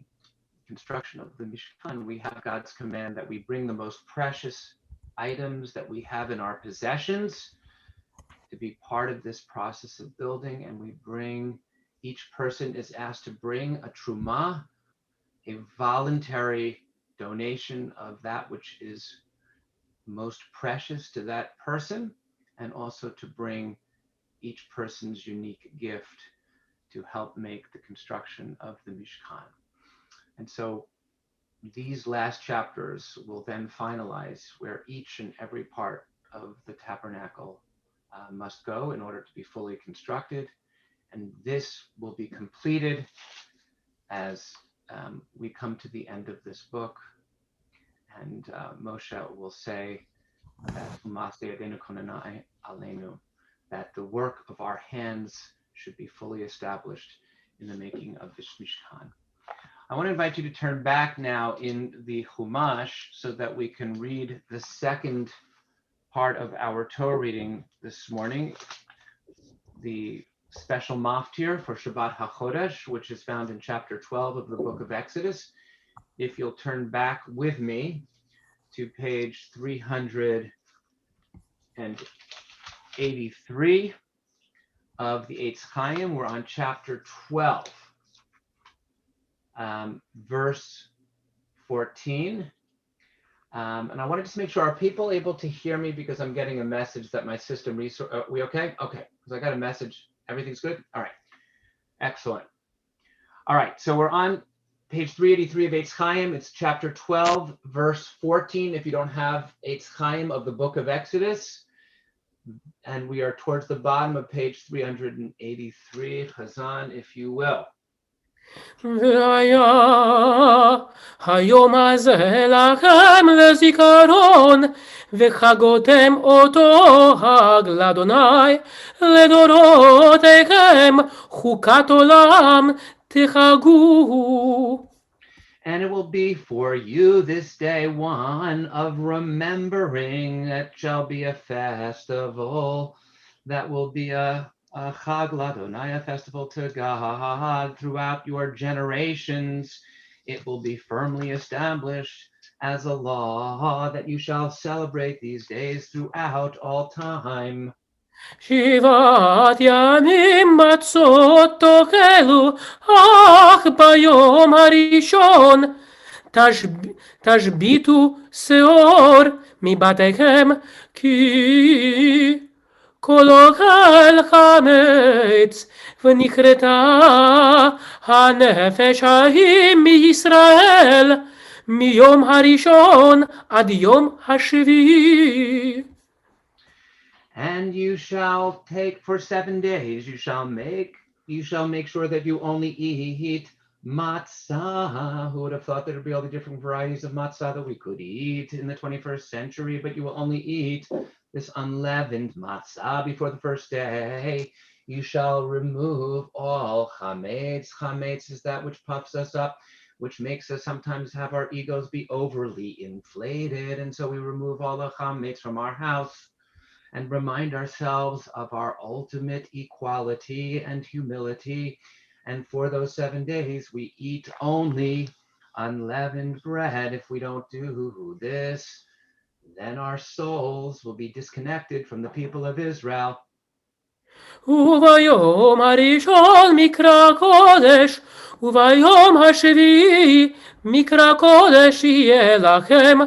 construction of the Mishkan. We have God's command that we bring the most precious items that we have in our possessions to be part of this process of building, and each person is asked to bring a truma, a voluntary donation of that which is most precious to that person, and also to bring each person's unique gift to help make the construction of the Mishkan. And so these last chapters will then finalize where each and every part of the tabernacle must go in order to be fully constructed. And this will be completed as we come to the end of this book. And Moshe will say that the work of our hands should be fully established in the making of this Mishkan. I want to invite you to turn back now in the Chumash so that we can read the second part of our Torah reading this morning, the special maftir for Shabbat HaChodesh, which is found in chapter 12 of the book of Exodus. If you'll turn back with me to page 383 of the Eitz Chaim, we're on chapter 12, verse 14. And I want to just make sure, are people able to hear me? Because I'm getting a message that my system we okay? Okay, because I got a message. Everything's good? All right, excellent. All right, so we're on page 383 of Eitz Chaim. It's chapter 12, verse 14, if you don't have Eitz Chaim of the book of Exodus. And we are towards the bottom of page 383, Chazan, if you will. והיה היום הזה לכם לזיכרון, וחגותם אותו הגל לדורותיכם, חוקת עולם תחגו. And it will be for you this day one of remembering. That shall be a festival. That will be a Chag Ladonai, a festival to God throughout your generations. It will be firmly established as a law that you shall celebrate these days throughout all time. שבעת ימים מצות תאכלו, אך ביום הראשון תשביתו שאור מבתיכם, כי כל אוכל חמץ, ונכרתה הנפש ההיא מישראל מיום הראשון עד יום השביעי. And you shall take for 7 days, you shall make sure that you only eat matzah. Who would have thought there'd be all the different varieties of matzah that we could eat in the 21st century, but you will only eat this unleavened matzah before the first day. You shall remove all chametz. Chametz is that which puffs us up, which makes us sometimes have our egos be overly inflated. And so we remove all the chametz from our house and remind ourselves of our ultimate equality and humility. And for those 7 days, we eat only unleavened bread. If we don't do this, then our souls will be disconnected from the people of Israel. וביום הראשון מקרא קודש, וביום השביעי מקרא קודש יהיה לכם.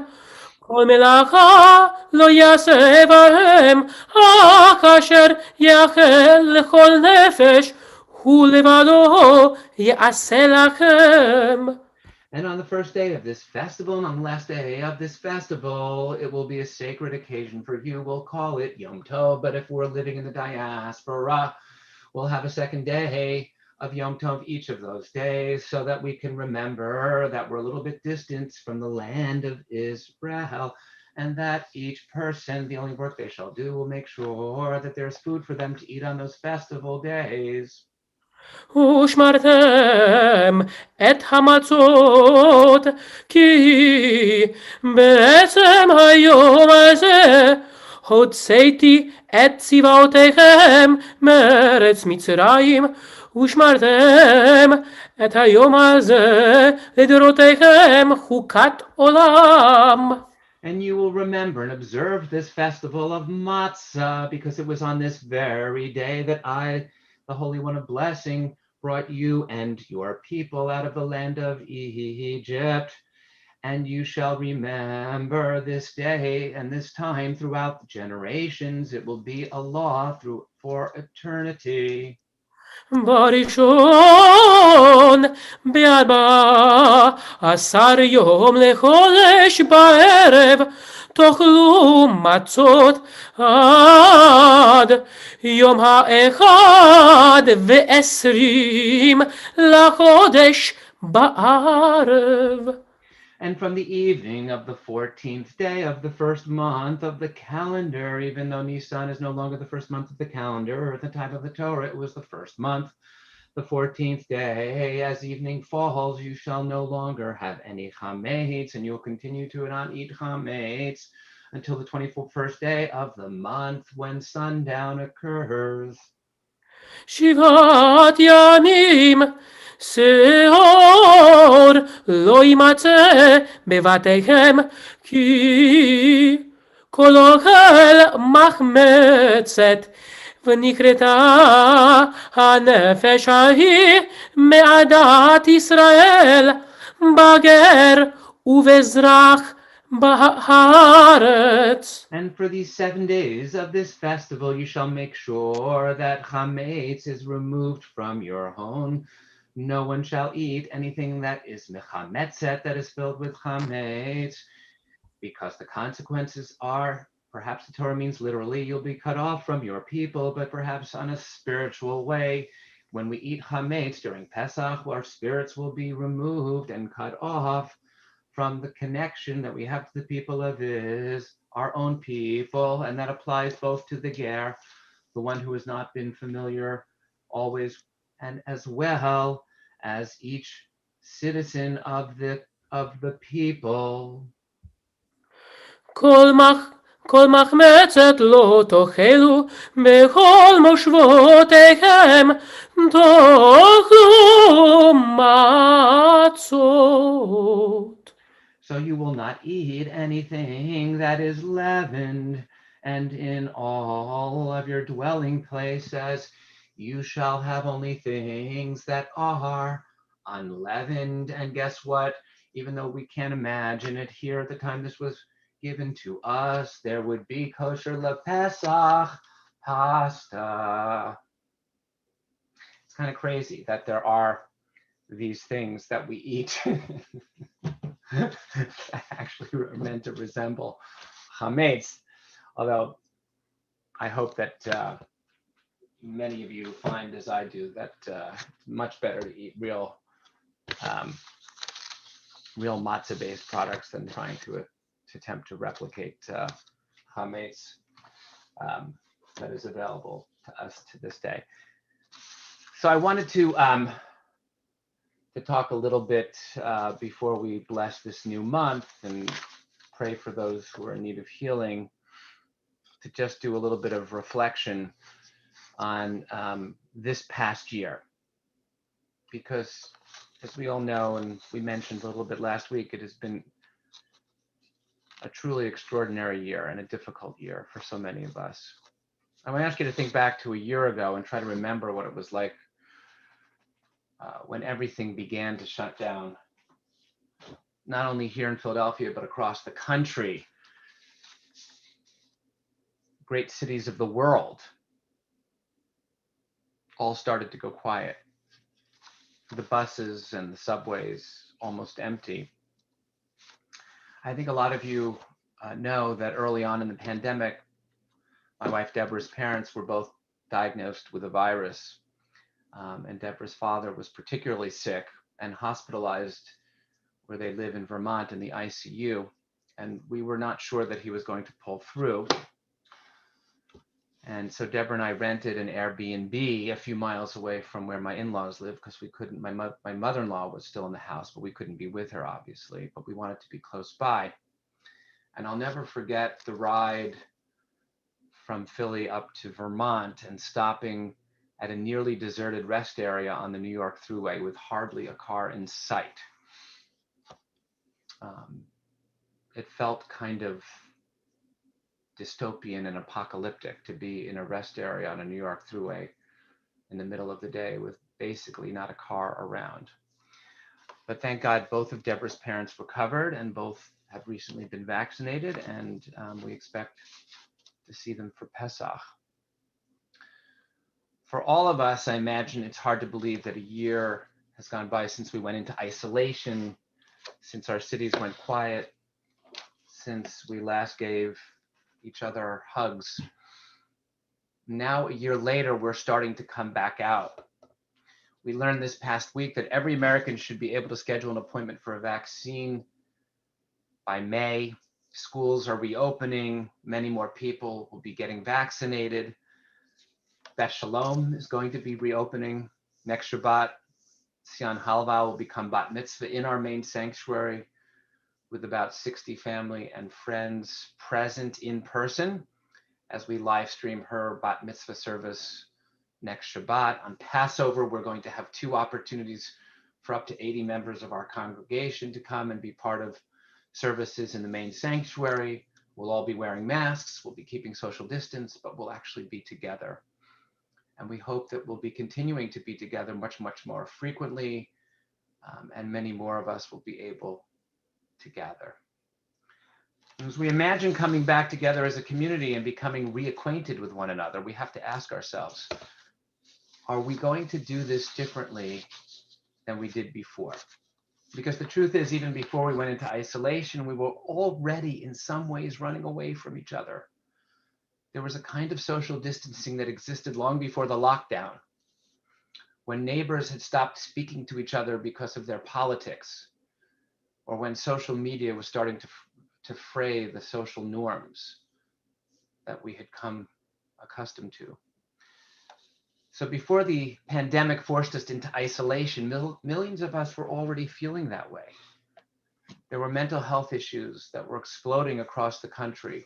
כל מלאכה לא יעשה בהם, אך אשר יאכל לכל נפש, הוא לבדו יעשה לכם. And on the first day of this festival, and on the last day of this festival, it will be a sacred occasion for you. We'll call it Yom Tov, but if we're living in the diaspora, we'll have a second day of Yom Tov each of those days so that we can remember that we're a little bit distant from the land of Israel, and that each person, the only work they shall do, will make sure that there's food for them to eat on those festival days. ושמרתם את המצות, כי בעצם היום הזה הוצאתי את צבאותיכם מארץ מצרים, ושמרתם את היום הזה לדורותיכם חוקת עולם. And you will remember and observe this festival of Matzah, because it was on this very day that I, the Holy One of Blessing, brought you and your people out of the land of Egypt. And you shall remember this day and this time throughout the generations. It will be a law for eternity. בראשון ב14 יום לחודש בערב תאכלו מצות עד יום 21 לחודש בערב. And from the evening of the 14th day of the first month of the calendar, even though Nisan is no longer the first month of the calendar, or at the time of the Torah, it was the first month, the 14th day, as evening falls, you shall no longer have any chametz, and you'll continue to not eat chametz until the 21st day of the month when sundown occurs. שבעת ימים שאור לא יימצא בבתיכם, כי כל אוכל מחמצת, ונכרתה הנפש ההיא מעדת ישראל בגר ובזרח בארץ. And for these 7 days of this festival, you shall make sure that chametz is removed from your home. No one shall eat anything that is mechametzet, that is filled with chametz, because the consequences are, perhaps the Torah means literally, you'll be cut off from your people, but perhaps on a spiritual way. When we eat chametz during Pesach, our spirits will be removed and cut off from the connection that we have to the people of our own people, and that applies both to the ger, the one who has not been familiar always, and as well as each citizen of the people. כל מחמצת לא תאכלו, בכל מושבותיכם תאכלו מצות. So you will not eat anything that is leavened, and in all of your dwelling places you shall have only things that are unleavened. And guess what? Even though we can't imagine it here at the time this was given to us, there would be kosher lepesach pasta. It's kind of crazy that there are these things that we eat actually are meant to resemble chametz, although I hope that many of you find, as I do, that it's much better to eat real matzah-based products than trying to attempt to replicate chametz that is available to us to this day. So I wanted to talk a little bit before we bless this new month and pray for those who are in need of healing, to just do a little bit of reflection on this past year. Because as we all know, and we mentioned a little bit last week, it has been a truly extraordinary year and a difficult year for so many of us. I want to ask you to think back to a year ago and try to remember what it was like when everything began to shut down, not only here in Philadelphia, but across the country. Great cities of the world all started to go quiet. The buses and the subways almost empty. I think a lot of you know that early on in the pandemic, my wife Deborah's parents were both diagnosed with a virus. And Deborah's father was particularly sick and hospitalized where they live in Vermont in the ICU. And we were not sure that he was going to pull through. And so Deborah and I rented an Airbnb a few miles away from where my in-laws live, because we couldn't, my mother-in-law was still in the house, but we couldn't be with her, obviously, but we wanted to be close by. And I'll never forget the ride from Philly up to Vermont and stopping at a nearly deserted rest area on the New York Thruway with hardly a car in sight. It felt kind of dystopian and apocalyptic to be in a rest area on a New York Thruway in the middle of the day with basically not a car around. But thank God both of Deborah's parents recovered and both have recently been vaccinated, and we expect to see them for Pesach. For all of us, I imagine it's hard to believe that a year has gone by since we went into isolation, since our cities went quiet, since we last gave each other hugs. Now, a year later, we're starting to come back out. We learned this past week that every American should be able to schedule an appointment for a vaccine by May. Schools are reopening. Many more people will be getting vaccinated. Beth Sholom is going to be reopening next Shabbat. Sian Halva will become bat mitzvah in our main sanctuary with about 60 family and friends present in person as we live stream her bat mitzvah service next Shabbat. On Passover, we're going to have 2 opportunities for up to 80 members of our congregation to come and be part of services in the main sanctuary. We'll all be wearing masks, we'll be keeping social distance, but we'll actually be together. And we hope that we'll be continuing to be together much, much more frequently, and many more of us will be able to gather. As we imagine coming back together as a community and becoming reacquainted with one another, we have to ask ourselves, are we going to do this differently than we did before? Because the truth is, even before we went into isolation, we were already in some ways running away from each other. There was a kind of social distancing that existed long before the lockdown, when neighbors had stopped speaking to each other because of their politics, or when social media was starting to fray the social norms that we had come accustomed to. So before the pandemic forced us into isolation, millions of us were already feeling that way. There were mental health issues that were exploding across the country,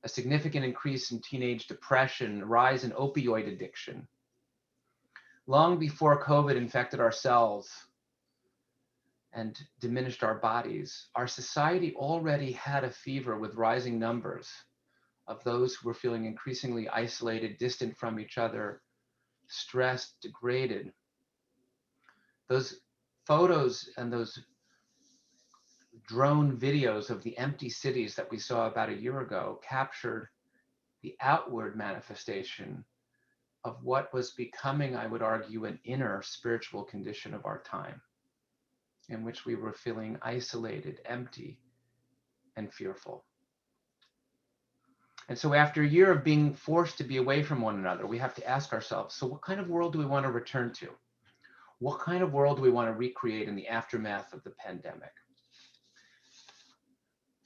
a significant increase in teenage depression, a rise in opioid addiction. Long before COVID infected our cells and diminished our bodies, our society already had a fever with rising numbers of those who were feeling increasingly isolated, distant from each other, stressed, degraded. Those photos and those drone videos of the empty cities that we saw about a year ago captured the outward manifestation of what was becoming, I would argue, an inner spiritual condition of our time, in which we were feeling isolated, empty, and fearful. And so after a year of being forced to be away from one another, we have to ask ourselves, so what kind of world do we want to return to? What kind of world do we want to recreate in the aftermath of the pandemic?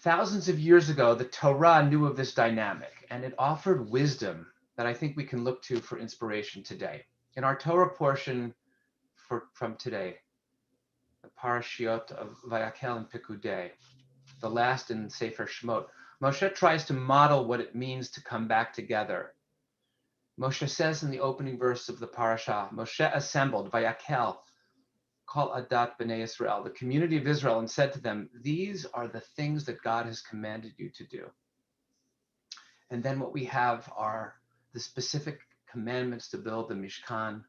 Thousands of years ago, the Torah knew of this dynamic, and it offered wisdom that I think we can look to for inspiration today. In our Torah portion from today, the Parashiot of Vayakel and Pikudei, the last in Sefer Shemot, Moshe tries to model what it means to come back together. Moshe says in the opening verse of the parasha, Moshe assembled, Vayakel, Kol Adat B'nai Yisrael, the community of Israel, and said to them, these are the things that God has commanded you to do. And then what we have are the specific commandments to build the Mishkan,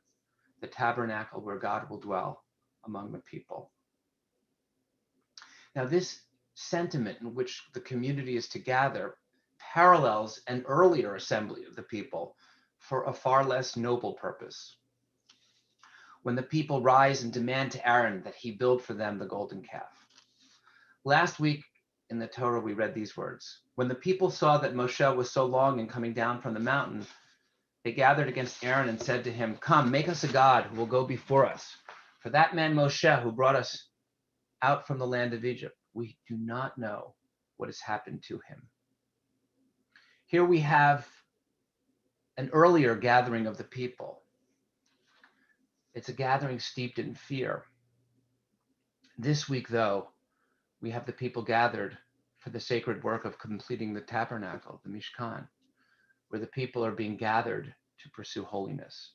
the tabernacle where God will dwell among the people. Now this sentiment in which the community is to gather parallels an earlier assembly of the people for a far less noble purpose. When the people rise and demand to Aaron that he build for them the golden calf. Last week in the Torah, we read these words. When the people saw that Moshe was so long in coming down from the mountain, they gathered against Aaron and said to him, come, make us a god who will go before us. For that man Moshe who brought us out from the land of Egypt, we do not know what has happened to him. Here we have an earlier gathering of the people. It's a gathering steeped in fear. This week, though, we have the people gathered for the sacred work of completing the tabernacle, the Mishkan. where the people are being gathered to pursue holiness.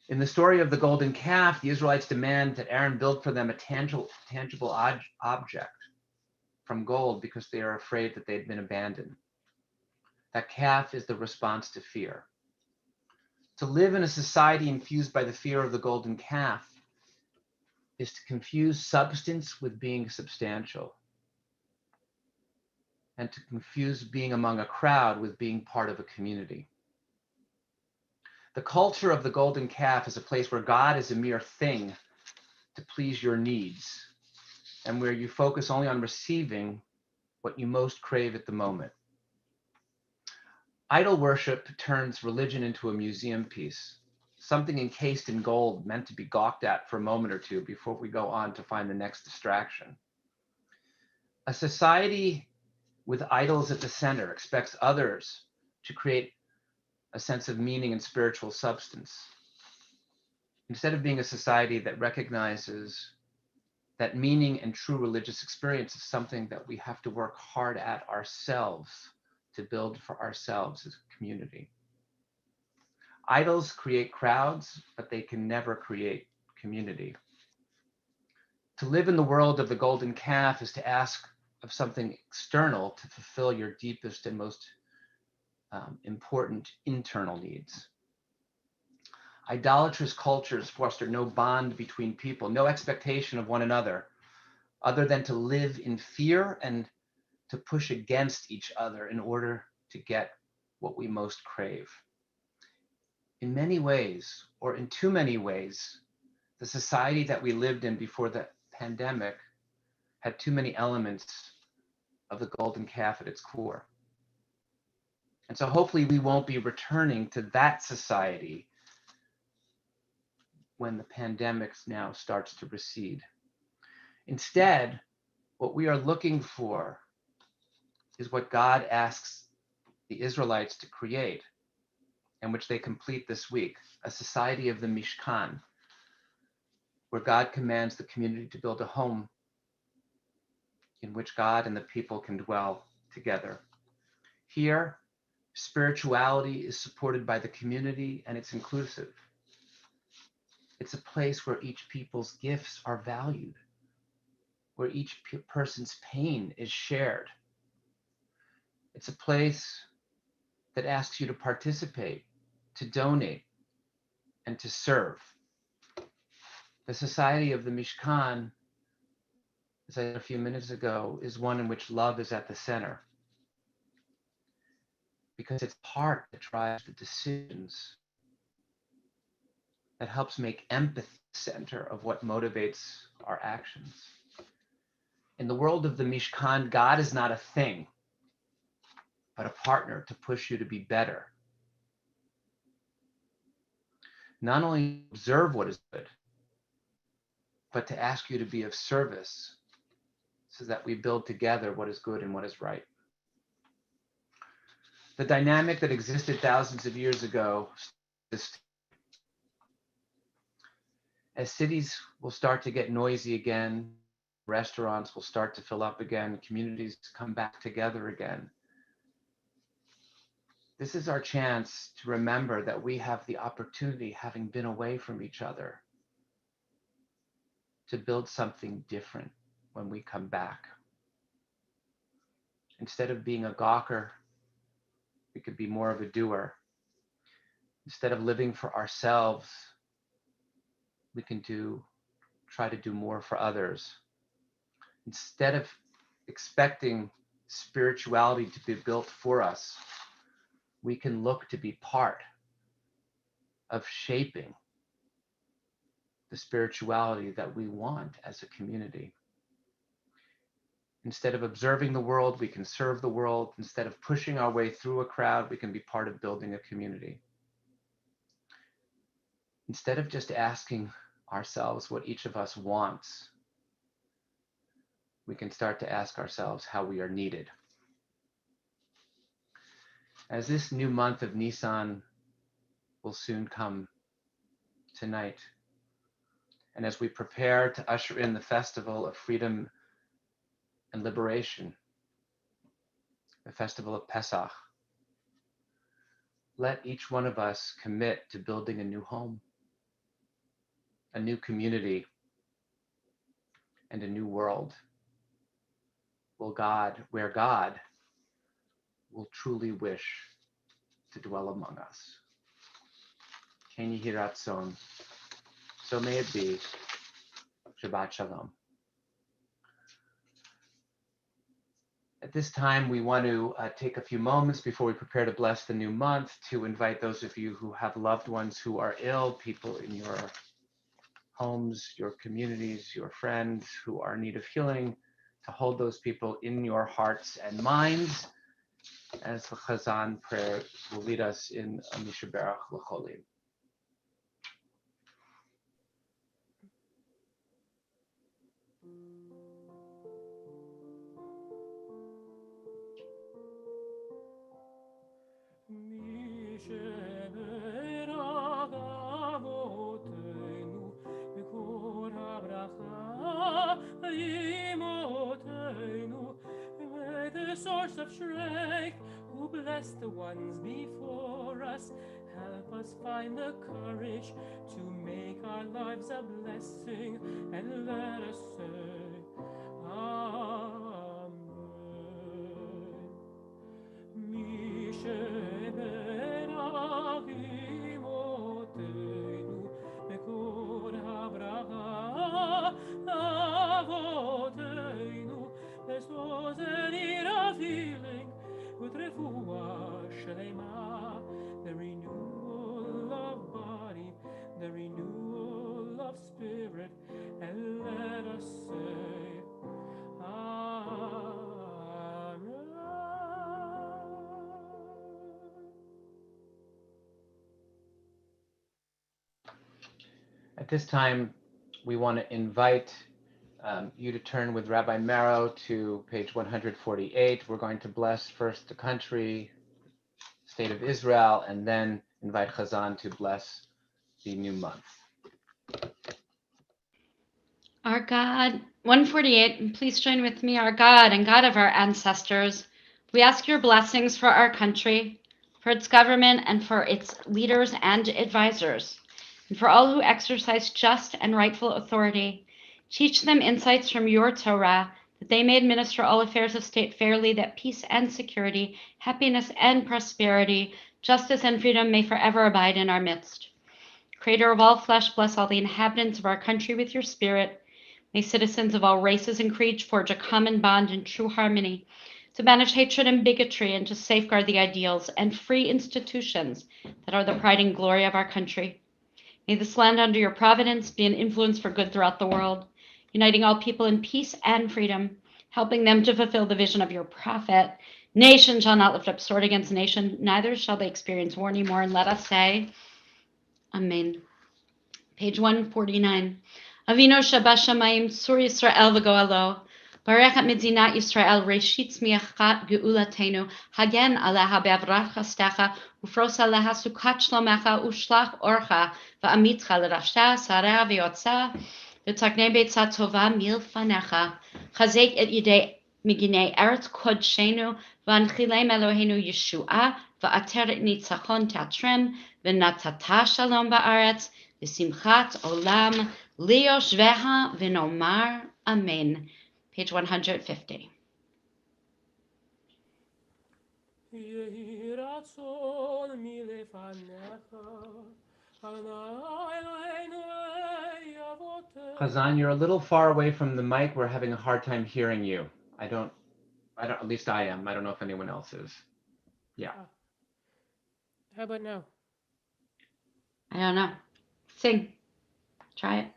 In the story of the golden calf, the Israelites demand that Aaron build for them a tangible object from gold because they are afraid that they've been abandoned. That calf is the response to fear. To live in a society infused by the fear of the golden calf is to confuse substance with being substantial, and to confuse being among a crowd with being part of a community. The culture of the golden calf is a place where God is a mere thing to please your needs, and where you focus only on receiving what you most crave at the moment. Idol worship turns religion into a museum piece, something encased in gold meant to be gawked at for a moment or two before we go on to find the next distraction. A society with idols at the center expects others to create a sense of meaning and spiritual substance, instead of being a society that recognizes that meaning and true religious experience is something that we have to work hard at ourselves to build for ourselves as a community. Idols create crowds, but they can never create community. To live in the world of the golden calf is to ask of something external to fulfill your deepest and most important internal needs. Idolatrous cultures foster no bond between people, no expectation of one another, other than to live in fear and to push against each other in order to get what we most crave. In many ways, or in too many ways, the society that we lived in before the pandemic had too many elements of the golden calf at its core. And so hopefully we won't be returning to that society when the pandemic now starts to recede. Instead, what we are looking for is what God asks the Israelites to create, and which they complete this week, a society of the Mishkan, where God commands the community to build a home in which God and the people can dwell together. Here, spirituality is supported by the community and it's inclusive. It's a place where each people's gifts are valued, where each person's pain is shared. It's a place that asks you to participate, to donate, and to serve. The society of the Mishkan, as I said a few minutes ago, is one in which love is at the center, because it's heart that drives the decisions, that helps make empathy the center of what motivates our actions. In the world of the Mishkan, God is not a thing, but a partner to push you to be better. Not only observe what is good, but to ask you to be of service so that we build together what is good and what is right. The dynamic that existed thousands of years ago, as cities will start to get noisy again, restaurants will start to fill up again, communities come back together again. This is our chance to remember that we have the opportunity, having been away from each other, to build something different when we come back. Instead of being a gawker, we could be more of a doer. Instead of living for ourselves, we can try to do more for others. Instead of expecting spirituality to be built for us, we can look to be part of shaping the spirituality that we want as a community. Instead of observing the world, we can serve the world. Instead of pushing our way through a crowd, we can be part of building a community. Instead of just asking ourselves what each of us wants, we can start to ask ourselves how we are needed. As this new month of Nisan will soon come tonight, and as we prepare to usher in the festival of freedom and liberation, the festival of Pesach, let each one of us commit to building a new home, a new community, and a new world. Where God will truly wish to dwell among us. Ken Yehi Ratzon. So may it be. Shabbat Shalom. At this time, we want to take a few moments before we prepare to bless the new month to invite those of you who have loved ones who are ill, people in your homes, your communities, your friends who are in need of healing, to hold those people in your hearts and minds as the Chazan prayer will lead us in Mishaberach L'Cholim. Source of strength, who bless the ones before us, help us find the courage to make our lives a blessing, and let us say, Amen. Misheberachim otenu, Mekor habracha avotenu, feeling with refuah shlema, the renewal of body, the renewal of spirit, and let us say, Amen. At this time, we want to invite you to turn with Rabbi Merow to page 148. We're going to bless first the country, state of Israel, and then invite Chazan to bless the new month. Our God, 148, please join with me, our God and God of our ancestors. We ask your blessings for our country, for its government, and for its leaders and advisors, and for all who exercise just and rightful authority. Teach them insights from your Torah, that they may administer all affairs of state fairly, that peace and security, happiness and prosperity, justice and freedom may forever abide in our midst. Creator of all flesh, bless all the inhabitants of our country with your spirit. May citizens of all races and creeds forge a common bond in true harmony, to banish hatred and bigotry, and to safeguard the ideals and free institutions that are the pride and glory of our country. May this land under your providence be an influence for good throughout the world, uniting all people in peace and freedom, helping them to fulfill the vision of your prophet. Nation shall not lift up sword against nation, neither shall they experience war anymore. And let us say, Amen. Page 149. Avinu Shabashamayim Sur Yisrael v'Goalo. Barech et Medzinat Yisrael Reshit Tzmiachat Geulatenu. Hagen aleha be'avrat chastecha ufros aleha sukat shlomecha ushlach orcha va'amitcha l'rashta sarah v'yotza v'taknei beitza tova milfanecha. Chazek et yidei miginei eretz kodshenu v'anchilem Eloheinu Yeshua va'ater et nitzachon teatrem v'natata shalom ba'aretz v'simchat olam liyoshveha v'nomar amen. Page 150. Chazan, you're a little far away from the mic. We're having a hard time hearing you. At least I am. I don't know if anyone else is. Yeah. How about now? I don't know. Sing. Try it.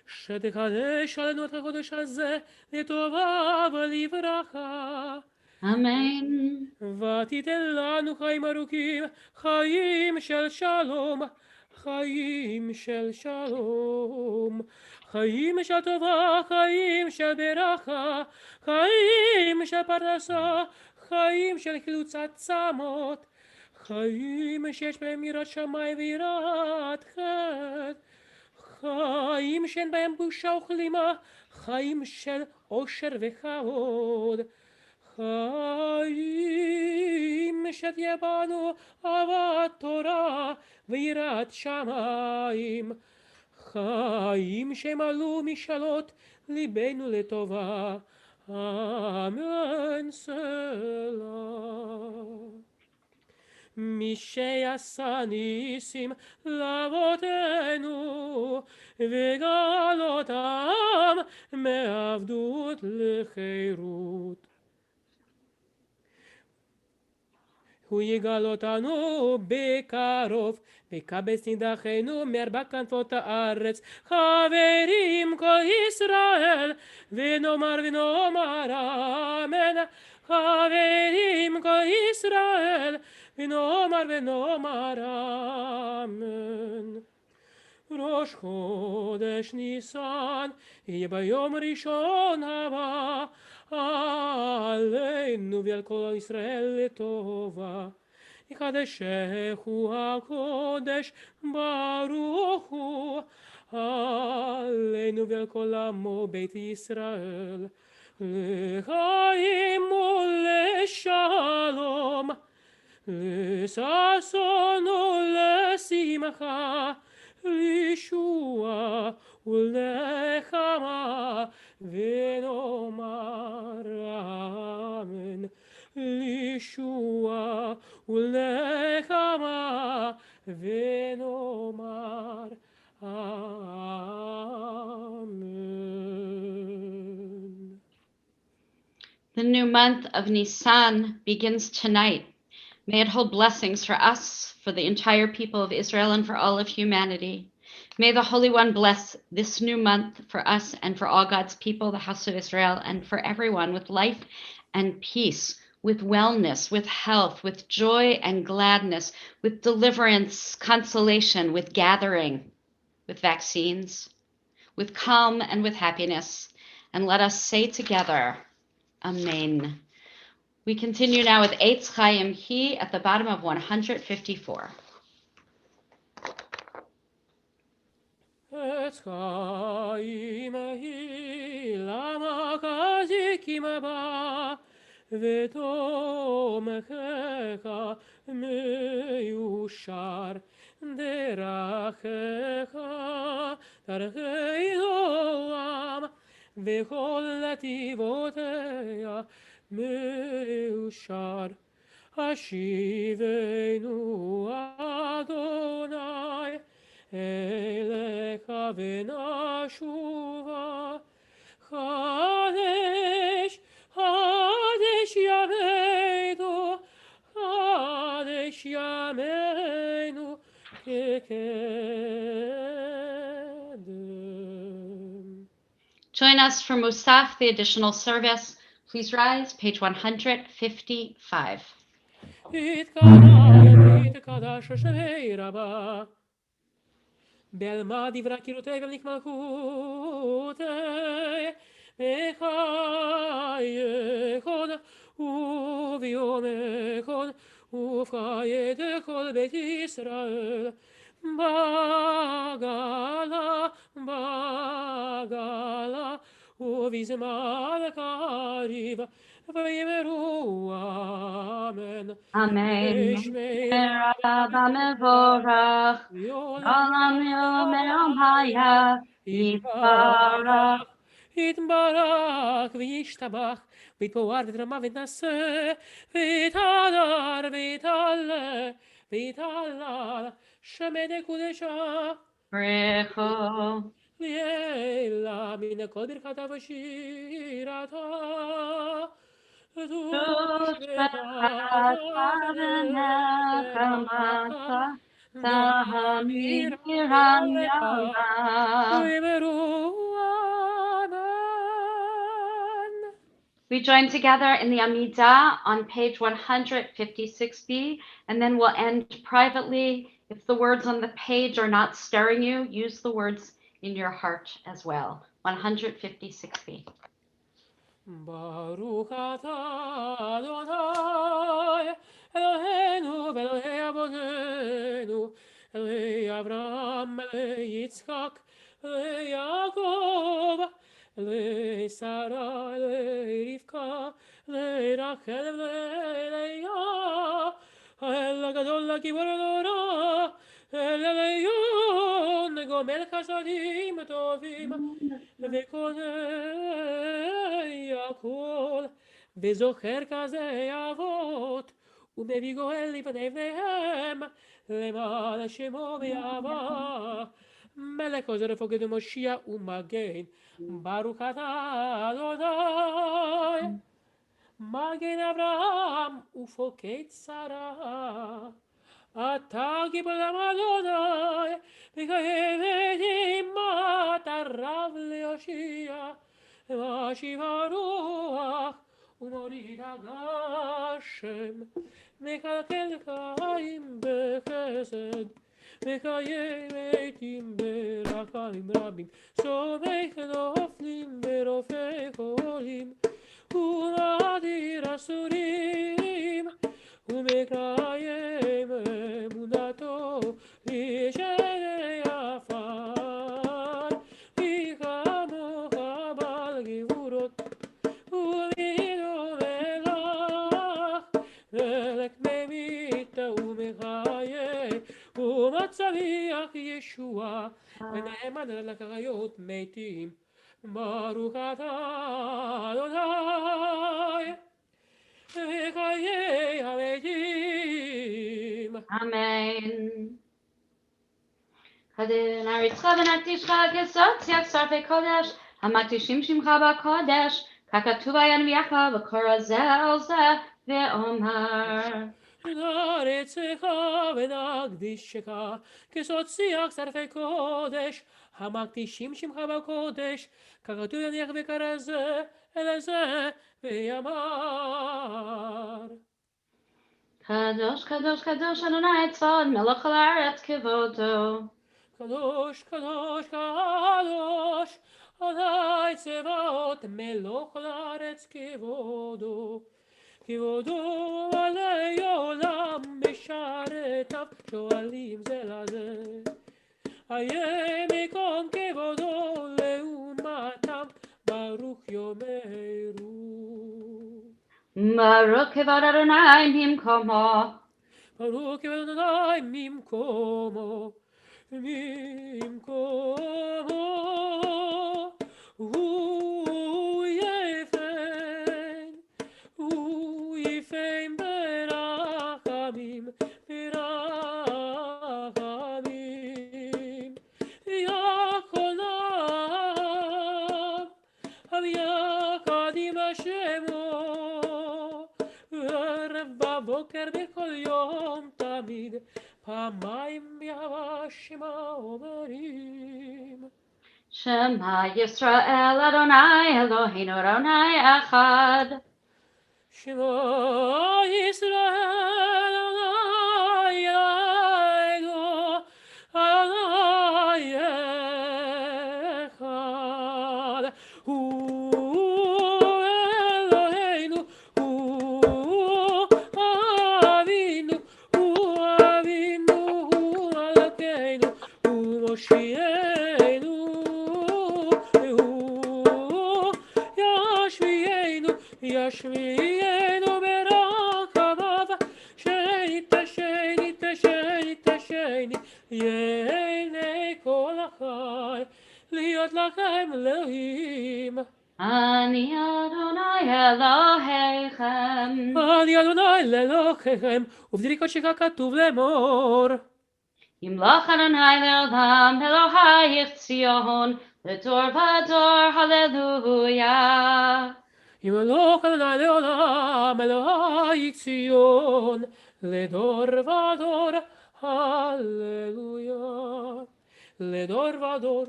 שתקדש עלינו את החודש הזה לטובה ולברכה. Amen. ותיתן לנו חיים ארוכים, חיים של שלום, חיים של שלום, חיים של טובה, חיים של ברכה, חיים של פרנסה, חיים של חילוצת צמות, חיים שיש בהם יראת שמיים ויראת חטא, חיים שאין בהם בושה וכלימה, חיים של עושר וכבוד. חיים שתהיה בנו אהבת תורה ויראת שמיים. חיים שימלאו משאלות ליבנו לטובה. אמן סלע. מי שעשה ניסים לאבותינו וגאלותם מעבדות לחירות. הוא יגאל אותנו בקרוב, ויקבץ נידחינו מארבע כנפות הארץ. חברים כל ישראל, ונאמר אמן. חברים כל ישראל, ונאמר אמן. ראש חודש ניסן יהיה ביום ראשון הבא, עלינו ועל כל ישראל לטובה. יקדשהו הקודש ברוך הוא, עלינו ועל כל עמו בית ישראל, לחיים ולשלום, לששון ולשמחה, לישועה ולנחמה, ונאמר אמן. לישועה ולנחמה, ונאמר amen. The new month of Nisan begins tonight. May it hold blessings for us, for the entire people of Israel, and for all of humanity. May the Holy One bless this new month for us and for all God's people, the house of Israel, and for everyone with life and peace, with wellness, with health, with joy and gladness, with deliverance, consolation, with gathering, with vaccines, with calm and with happiness. And let us say together, Amen. We continue now with Eitz Chaim He at the bottom of 154. Eitz Chaim He lama kazikim ba v'tomchecha meyushar derachecha darchei olam v'chol nativoteya מאושר. השיבנו אדוני אליך ונשובה. חדש ימינו, חדש ימינו כקדם. Join us for Musaf, the additional service. Please rise, page 155. בעלמא דברי קירותי ולניק מלכותי, בחייכון וביומכון ובחיית כל בית ישראל, בגלה ובזמן קריב ויאמרו אמן. Amen. Rabbi Mevorach, Olam Yom Haya, Yitbarach. יתברך וישתבח ויתפואר ותרמה ותנשא ויתהדר ויתעלה ויתהלל שמי דקודשה Brecho. לילה מן כל ברכתה ושירתה We join together in the Amidah on page 156b, and then we'll end privately. If the words on the page are not stirring you, use the words in your heart as well. 156b. Baruch atah Adonai Eloheinu v'Elokei Avotenu Elokei Avraham Elokei Yitzchak לשרה, לרבקה, לרחל וללאה, האל הגדול הגיבור הנורא, אל עליון גומל חסדים טובים, וקונה הכל, וזוכר כזה אבות, ומביא גואל לבני בניהם, למען שמו ואהבה. מלך עוזר ופוקד ומושיע ומגן, ברוך אתה אדוני, מגן אברהם ופוקד שרה. אתה גיבור לעם אדוני, מקיים את אימת הרב להושיע, משיב הרוח ומוריד הגשם, מקלקל חיים בחסד, מקיים מתים ברחמים רבים, סומך נופלים ורופא חולים, ומדיר אסורים, ומקיים אמונתו לשני עפר, מי כמוך בעל גבורות ומינו מלך, מלך ממיתה ומחיה ומצליח ישועה, ונאמן על הקריות מתים, ברוך אתה אדוני וחיי המתים. אמן. נריצך ונקדישך גזות שרפי קודש, המקדישים שמך בקודש, ככתוב ינביאך וקורא זה על זה ואומר. נריצך ונקדישך גזות שרפי קודש, המקדישים שמך בקודש, ככתוב יניח וקרא זה אל זה ויאמר. קדוש קדוש קדוש אדוני צבאות מלך על הארץ כבודו. קדוש קדוש קדוש אדוני צבאות מלך על הארץ כבודו. כבודו עלי עולם משרתיו שואלים זה לזה. איה מקום כבודו לאומתם ברוך יאמרו. ברוך כבוד אדוני במקומו. ברוך כבוד אדוני ממקומו. ממקומו. הוא יפן ברחמים, ברחמים. יחונם, יחד עם שמו, ערב בבוקר בכל יום תמיד, פעמיים יהווה שמה אומרים. שמע ישראל אדוני אלוהינו אדוני אחד. שמע ישראל אדוני אלוהינו אדוני אחד. הוא אלוהינו, הוא אבינו, הוא מלכנו, הוא מושיענו, הוא ישמיענו ברחמיו, שנית יענה כל החי, להיות לכם אלוהים. אני אדוני אלוהיכם. אני אדוני לאלוהיכם, ובדברי קודשך כתוב לאמור. ימלוך אדוני לעולם אלוהיך ציון, לדור ודור הללויה. ימלוך אדוני לעולם אלוהיך ציון, לדור ודור הללויה. לדור ודור,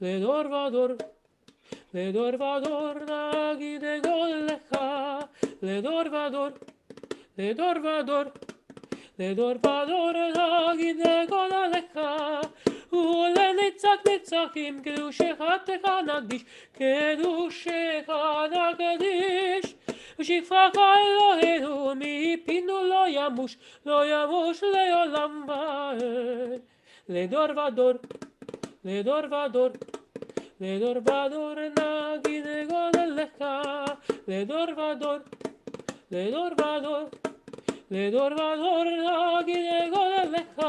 לדור ודור, לדור ודור נגיד גולך, לדור ודור, לדור ודור, לדור ודור נגיד גולך, ולנצח נצחים קדושך נקדיש, קדושך נקדיש, ושפחך אלוהינו מפינו לא ימוש, לא ימוש לעולם ועד. לדור ודור, לדור ודור, לדור ודור נגיד גודל לך, לדור ודור, לדור ודור, לדור ודור נגיד גודל לך,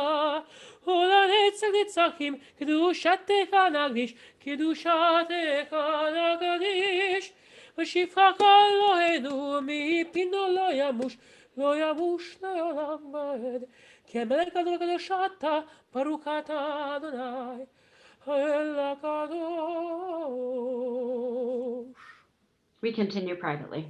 ולנצח נצחים קדושתך נקדיש, קדושתך נקדיש, ושפחך אלוהינו מפינו לא ימוש, לא ימוש לעולם ועד, כי המלך גדול וקדוש אתה, ברוך אתה אדוני. We continue privately.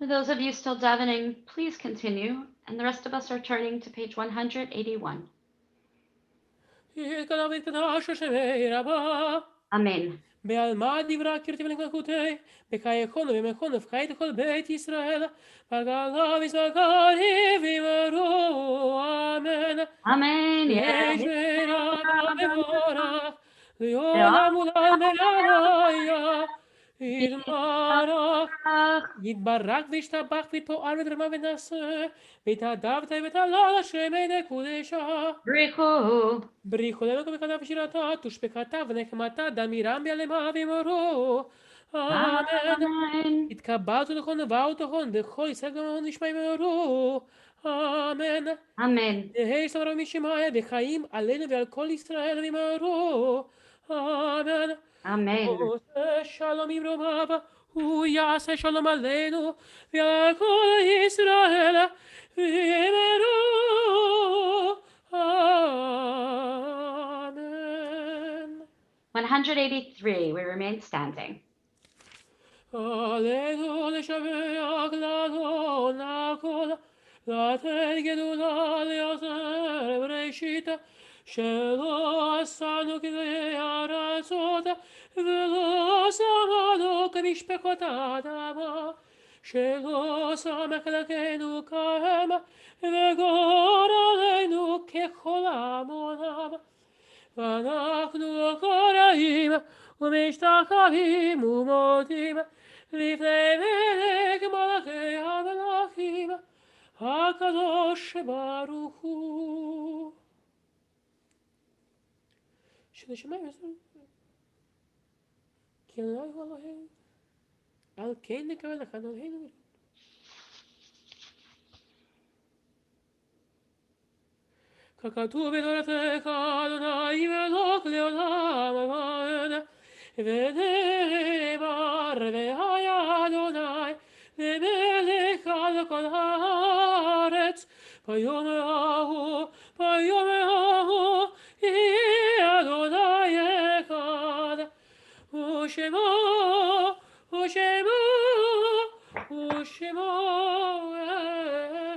For those of you still davening, please continue, and the rest of us are turning to page 181. Amen. בעלמא דברה קרתי ולנקלקותי, בקייכון ובמכון ובקית כל בית ישראל, בגלה וסגרי וימרו, אמן. Amen. יש מרבה מבורך, לעולם ולעולם מרעיה, יתברך, יתברך וישתבח ויתפאר ותרמה ונשא, ויתהדרת ותהלל השם עיני קודשה. Brichu. בריחו למקום וכתב שירתה, תושבקתה ונחמתה, דמירם ביעלמה וימרו. אמן. Amen. התקבלת נכון ובאו תכון, וכל ישראל גם נשמע ימרו. אמן. Amen. יהי שלום משמעיה וחיים עלינו ועל כל ישראל וימרו. אמן. Amen. עושה שלום ימרומיו, הוא יעשה שלום עלינו ועל כל ישראל וימרו. Amen. 183. We remain standing. Alleluia, לשבח לאדון הכל, לתת גדולה ליוצר בראשית, שלא עשנו כגויי ארצות, ולא שמנו כמשפחות האדמה, שלא שם חלקנו כהם, וגור עלינו ככל עמונם. ואנחנו קוראים ומשתחווים ומודים לפני מלך מלכי המלכים הקדוש ברוך הוא. שנשמעים כי אלוהי הוא אלוהינו, על כן נקבל לך אלוהינו. ככתוב בתורתך, אדוני מלוך לעולם ועד. ונאמר, והיה אדוני למלך על כל הארץ. ביום ההוא יהיה אדוני אחד. ושמו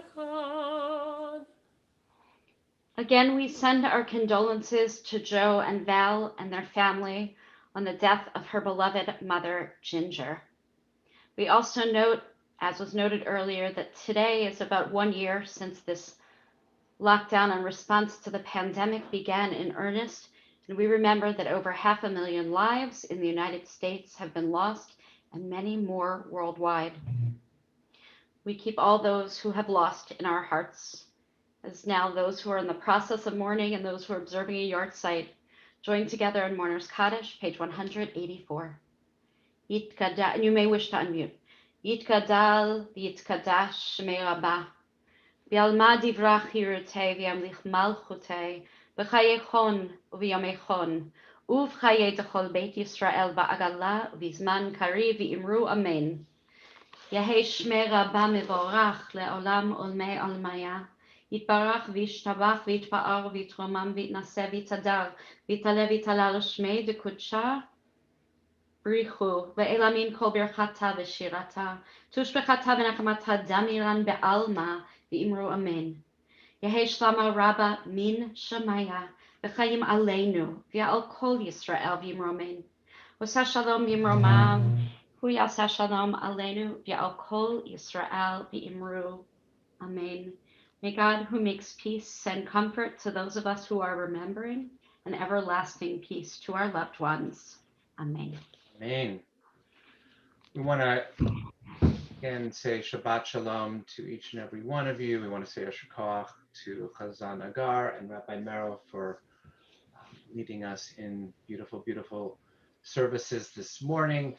אחד. Again, we send our condolences to Joe and Val and their family on the death of her beloved mother, Ginger. We also note, as was noted earlier, that today is about 1 year since this lockdown in response to the pandemic began in earnest, and we remember that over 500,000 lives in the United States have been lost and many more worldwide. We keep all those who have lost in our hearts, as now those who are in the process of mourning and those who are observing a yard site join together in Mourner's Kaddish, page 184. And you may wish to unmute. Yitkadal v'yitkadash Rabbi. V'alma divrach hirutei v'yamlich malchutei v'chayechon v'yamechon uv'chaye dechol beit Yisrael ba'agala v'zman kari v'imru amen. Yehei shmei Rabba mevorach le'olam olmei olmaya. יתברך וישתבח ויתפאר ויתרומם ויתנשא ויתהדר ויתעלה ויתהלל שמי דקודשה בריחו ואלמין כל ברכתה ושירתה תושבחתה ונחמתה דמירן בעלמא ואמרו אמן. יהי שלמה רבה מן שמיה וחיים עלינו ועל כל ישראל ואמרו אמן. עושה שלום במרומם הוא יעשה שלום עלינו ועל כל ישראל ואמרו amen. May God, who makes peace, send comfort to those of us who are remembering and everlasting peace to our loved ones. Amen. Amen. We want to again say Shabbat Shalom to each and every one of you. We want to say Yasher Koach to Chazan Agar and Rabbi Merow for leading us in beautiful, beautiful services this morning.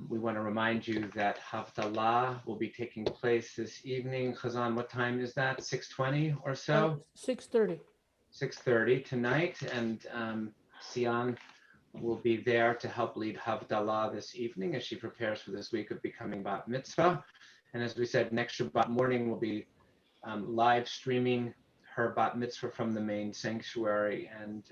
We want to remind you that Havdalah will be taking place this evening. Chazan, what time is that? 6:20 or so? 6:30. 6:30 tonight. And Sian will be there to help lead Havdalah this evening as she prepares for this week of becoming Bat Mitzvah. And as we said, next Shabbat morning we'll be live streaming her Bat Mitzvah from the main sanctuary. And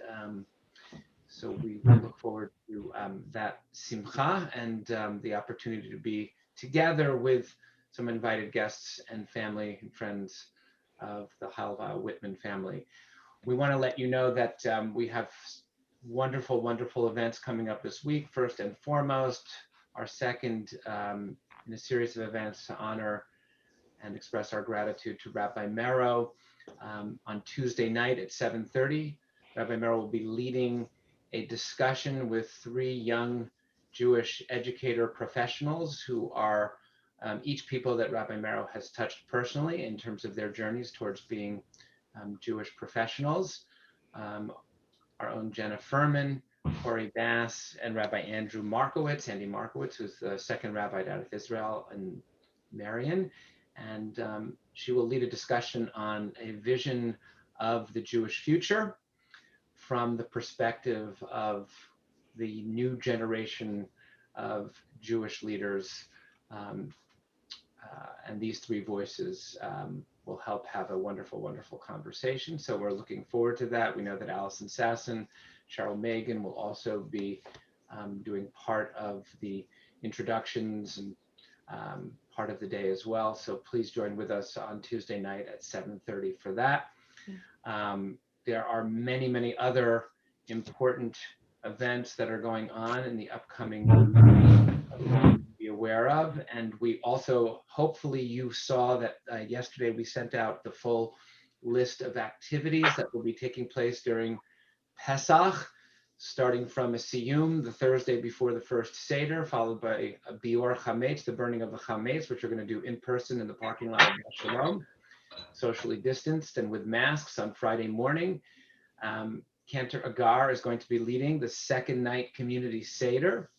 so we look forward to that simcha and the opportunity to be together with some invited guests and family and friends of the Halva Whitman family. We want to let you know that we have wonderful, wonderful events coming up this week. First and foremost, our second in a series of events to honor and express our gratitude to Rabbi Merow. On Tuesday night at 7:30, Rabbi Merow will be leading a discussion with 3 young Jewish educator professionals who are each people that Rabbi Merow has touched personally in terms of their journeys towards being Jewish professionals. Our own Jenna Furman, Corey Bass, and Rabbi Andy Markowitz, who's the second rabbi out of Israel and Marion. And she will lead a discussion on a vision of the Jewish future from the perspective of the new generation of Jewish leaders. And these 3 voices will help have a wonderful, wonderful conversation. So we're looking forward to that. We know that Allison Sasson, Cheryl Megan will also be doing part of the introductions and part of the day as well. So please join with us on Tuesday night at 7:30 for that. There are many, many other important events that are going on in the upcoming week that we want to be aware of. And we also, hopefully you saw that yesterday we sent out the full list of activities that will be taking place during Pesach, starting from a Siyum, the Thursday before the first Seder, followed by a Bior Chametz, the burning of the Chametz, which we're going to do in person in the parking lot of Beth Sholom, socially distanced and with masks on Friday morning. Cantor Agar is going to be leading the second night community Seder.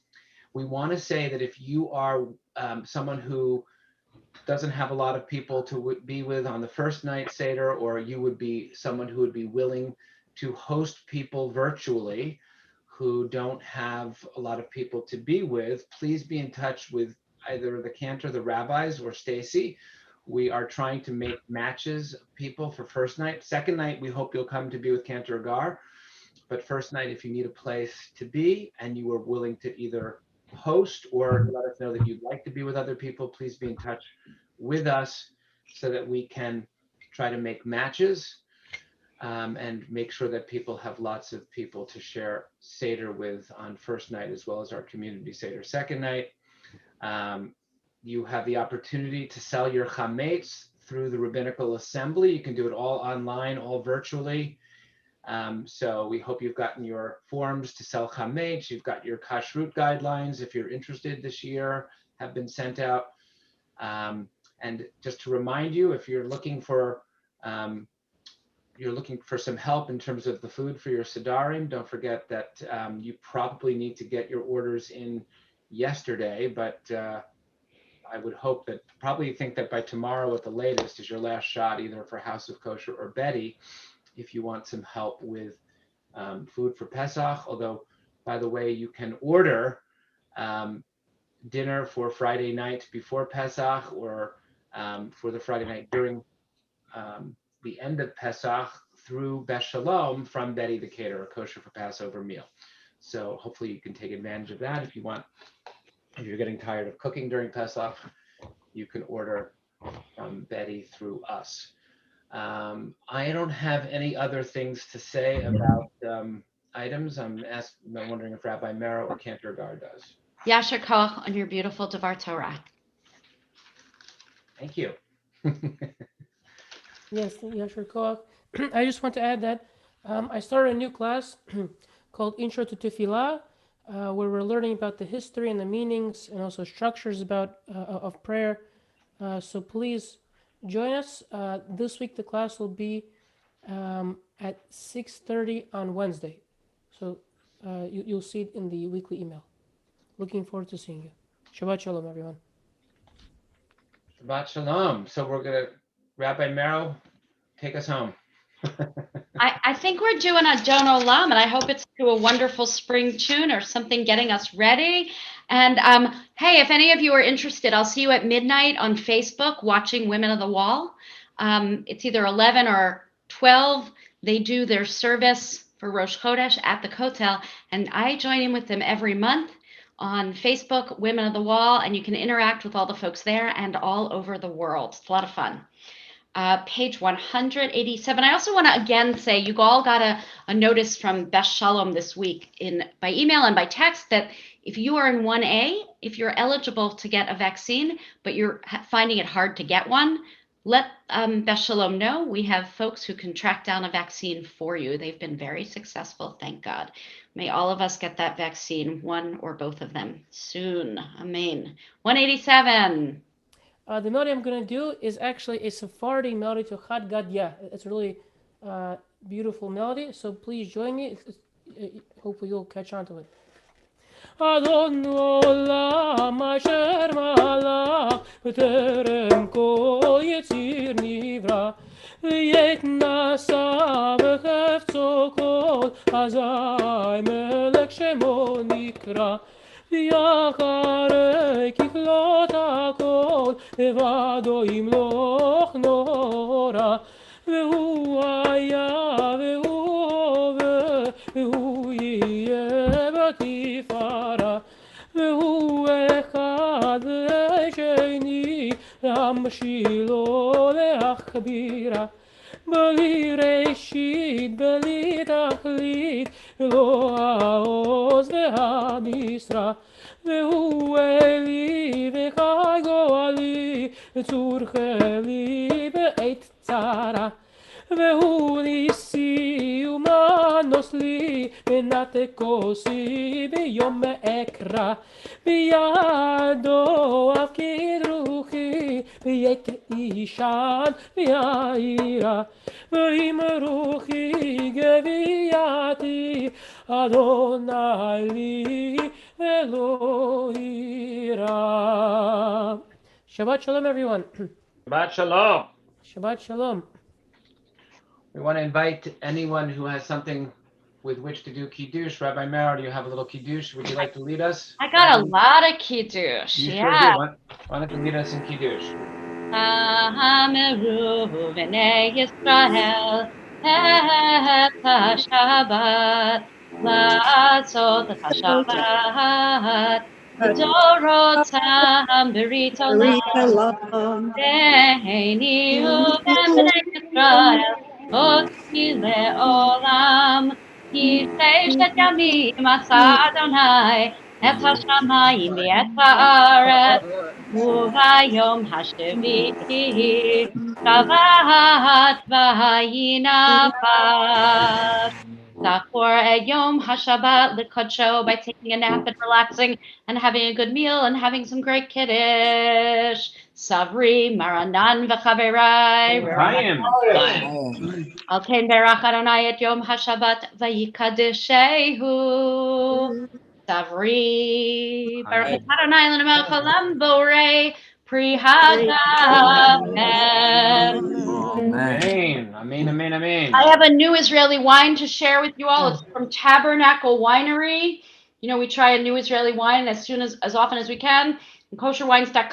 We want to say that if you are someone who doesn't have a lot of people to be with on the first night Seder, or you would be someone who would be willing to host people virtually who don't have a lot of people to be with, please be in touch with either the Cantor, the rabbis, or Stacy. We are trying to make matches of people for first night. Second night, we hope you'll come to be with Cantor Agar. But first night, if you need a place to be and you are willing to either host or let us know that you'd like to be with other people, please be in touch with us so that we can try to make matches and make sure that people have lots of people to share Seder with on first night, as well as our community Seder second night. You have the opportunity to sell your chametz through the Rabbinical Assembly. You can do it all online, all virtually. So we hope you've gotten your forms to sell chametz. You've got your kashrut guidelines, if you're interested this year, have been sent out. And just to remind you, if you're looking for some help in terms of the food for your Sidarim, don't forget that you probably need to get your orders in yesterday, but I would hope that, probably think that by tomorrow at the latest is your last shot, either for House of Kosher or Betty, if you want some help with food for Pesach. Although, by the way, you can order dinner for Friday night before Pesach, or for the Friday night during the end of Pesach through Beth Sholom from Betty the Caterer, a kosher for Passover meal. So hopefully you can take advantage of that if you want. If you're getting tired of cooking during Pesach, you can order from Betty through us. I don't have any other things to say about items. I'm wondering if Rabbi Merow or Cantor Agar does. Yasher Koach on your beautiful Devar Torah. Thank you. Yes, Yasher Koach. I just want to add that I started a new class called Intro to Tefillah, where we're learning about the history and the meanings and also structures of prayer. So please join us. This week the class will be at 6:30 on Wednesday. So you'll see it in the weekly email. Looking forward to seeing you. Shabbat Shalom, everyone. Shabbat Shalom. So we're going to, Rabbi Merow, take us home. I think we're doing a Don Olam, and I hope it's to a wonderful spring tune or something getting us ready. And hey, if any of you are interested, I'll see you at midnight on Facebook watching Women of the Wall. It's either 11 or 12. They do their service for Rosh Chodesh at the Kotel, and I join in with them every month on Facebook, Women of the Wall, and you can interact with all the folks there and all over the world. It's a lot of fun. Page 187. I also want to again say you all got a notice from Beth Sholom this week by email and by text that if you are in 1A, if you're eligible to get a vaccine, but you're finding it hard to get one, let Beth Sholom know. We have folks who can track down a vaccine for you. They've been very successful, thank God. May all of us get that vaccine, one or both of them, soon. Amen. 187. The melody I'm going to do is actually a Sephardi melody to Chad Gadya. It's a really beautiful melody, so please join me. Hopefully you'll catch on to it. Adon olam asher malach b'terem kol yetzir nivra v'yet nasa b'chefzo kol azai melech shemo nikra v'yacharei kiflot hakol levado yimloch nora v'hu haya v'hu ove v'hu yeh בתפארה והוא אחד לשני להמשילו להכבירה בלי ראשית בלי תכלית לא העוז והמשרה והוא אלי וחי גואלי צור חלי בעת צרה והוא ניסי ומנוס לי מנת כוסי ביום אקרא בידו אפקיד רוחי ויית אישן ויעירה ואם רוחי גבייתי אדוני לי ולא יירא. Shabbat Shalom, everyone. Shabbat Shalom. Shabbat Shalom. We want to invite anyone who has something with which to do Kiddush. Rabbi Merow, do you have a little Kiddush? Would you like to lead us? I got a lot of Kiddush. You Yeah. sure do. Why don't you lead us in Kiddush? Merow b'nei Yisrael et ha-Shabbat לעשות את השבת לדורותם ברית עולם דהני ובין בני ישראל אותי לעולם כי ששת ימים עשה אדוני את השמיים ואת הארץ וביום השביעי שבת וינפש. For a Yom HaShabbat L'Kodsho by taking a nap and relaxing and having a good meal and having some great Kiddush. Savri, Maranan v'chaverai. Al ken berach Adonai et Yom HaShabbat v'yikadeshehu. Savri, Baruch Adonai l'nemelech haolam borei pri hagafen. Amen. Amen. Amen. Amen. I have a new Israeli wine to share with you all. It's from Tabernacle Winery. You know, we try a new Israeli wine as often as we can. And kosherwines.com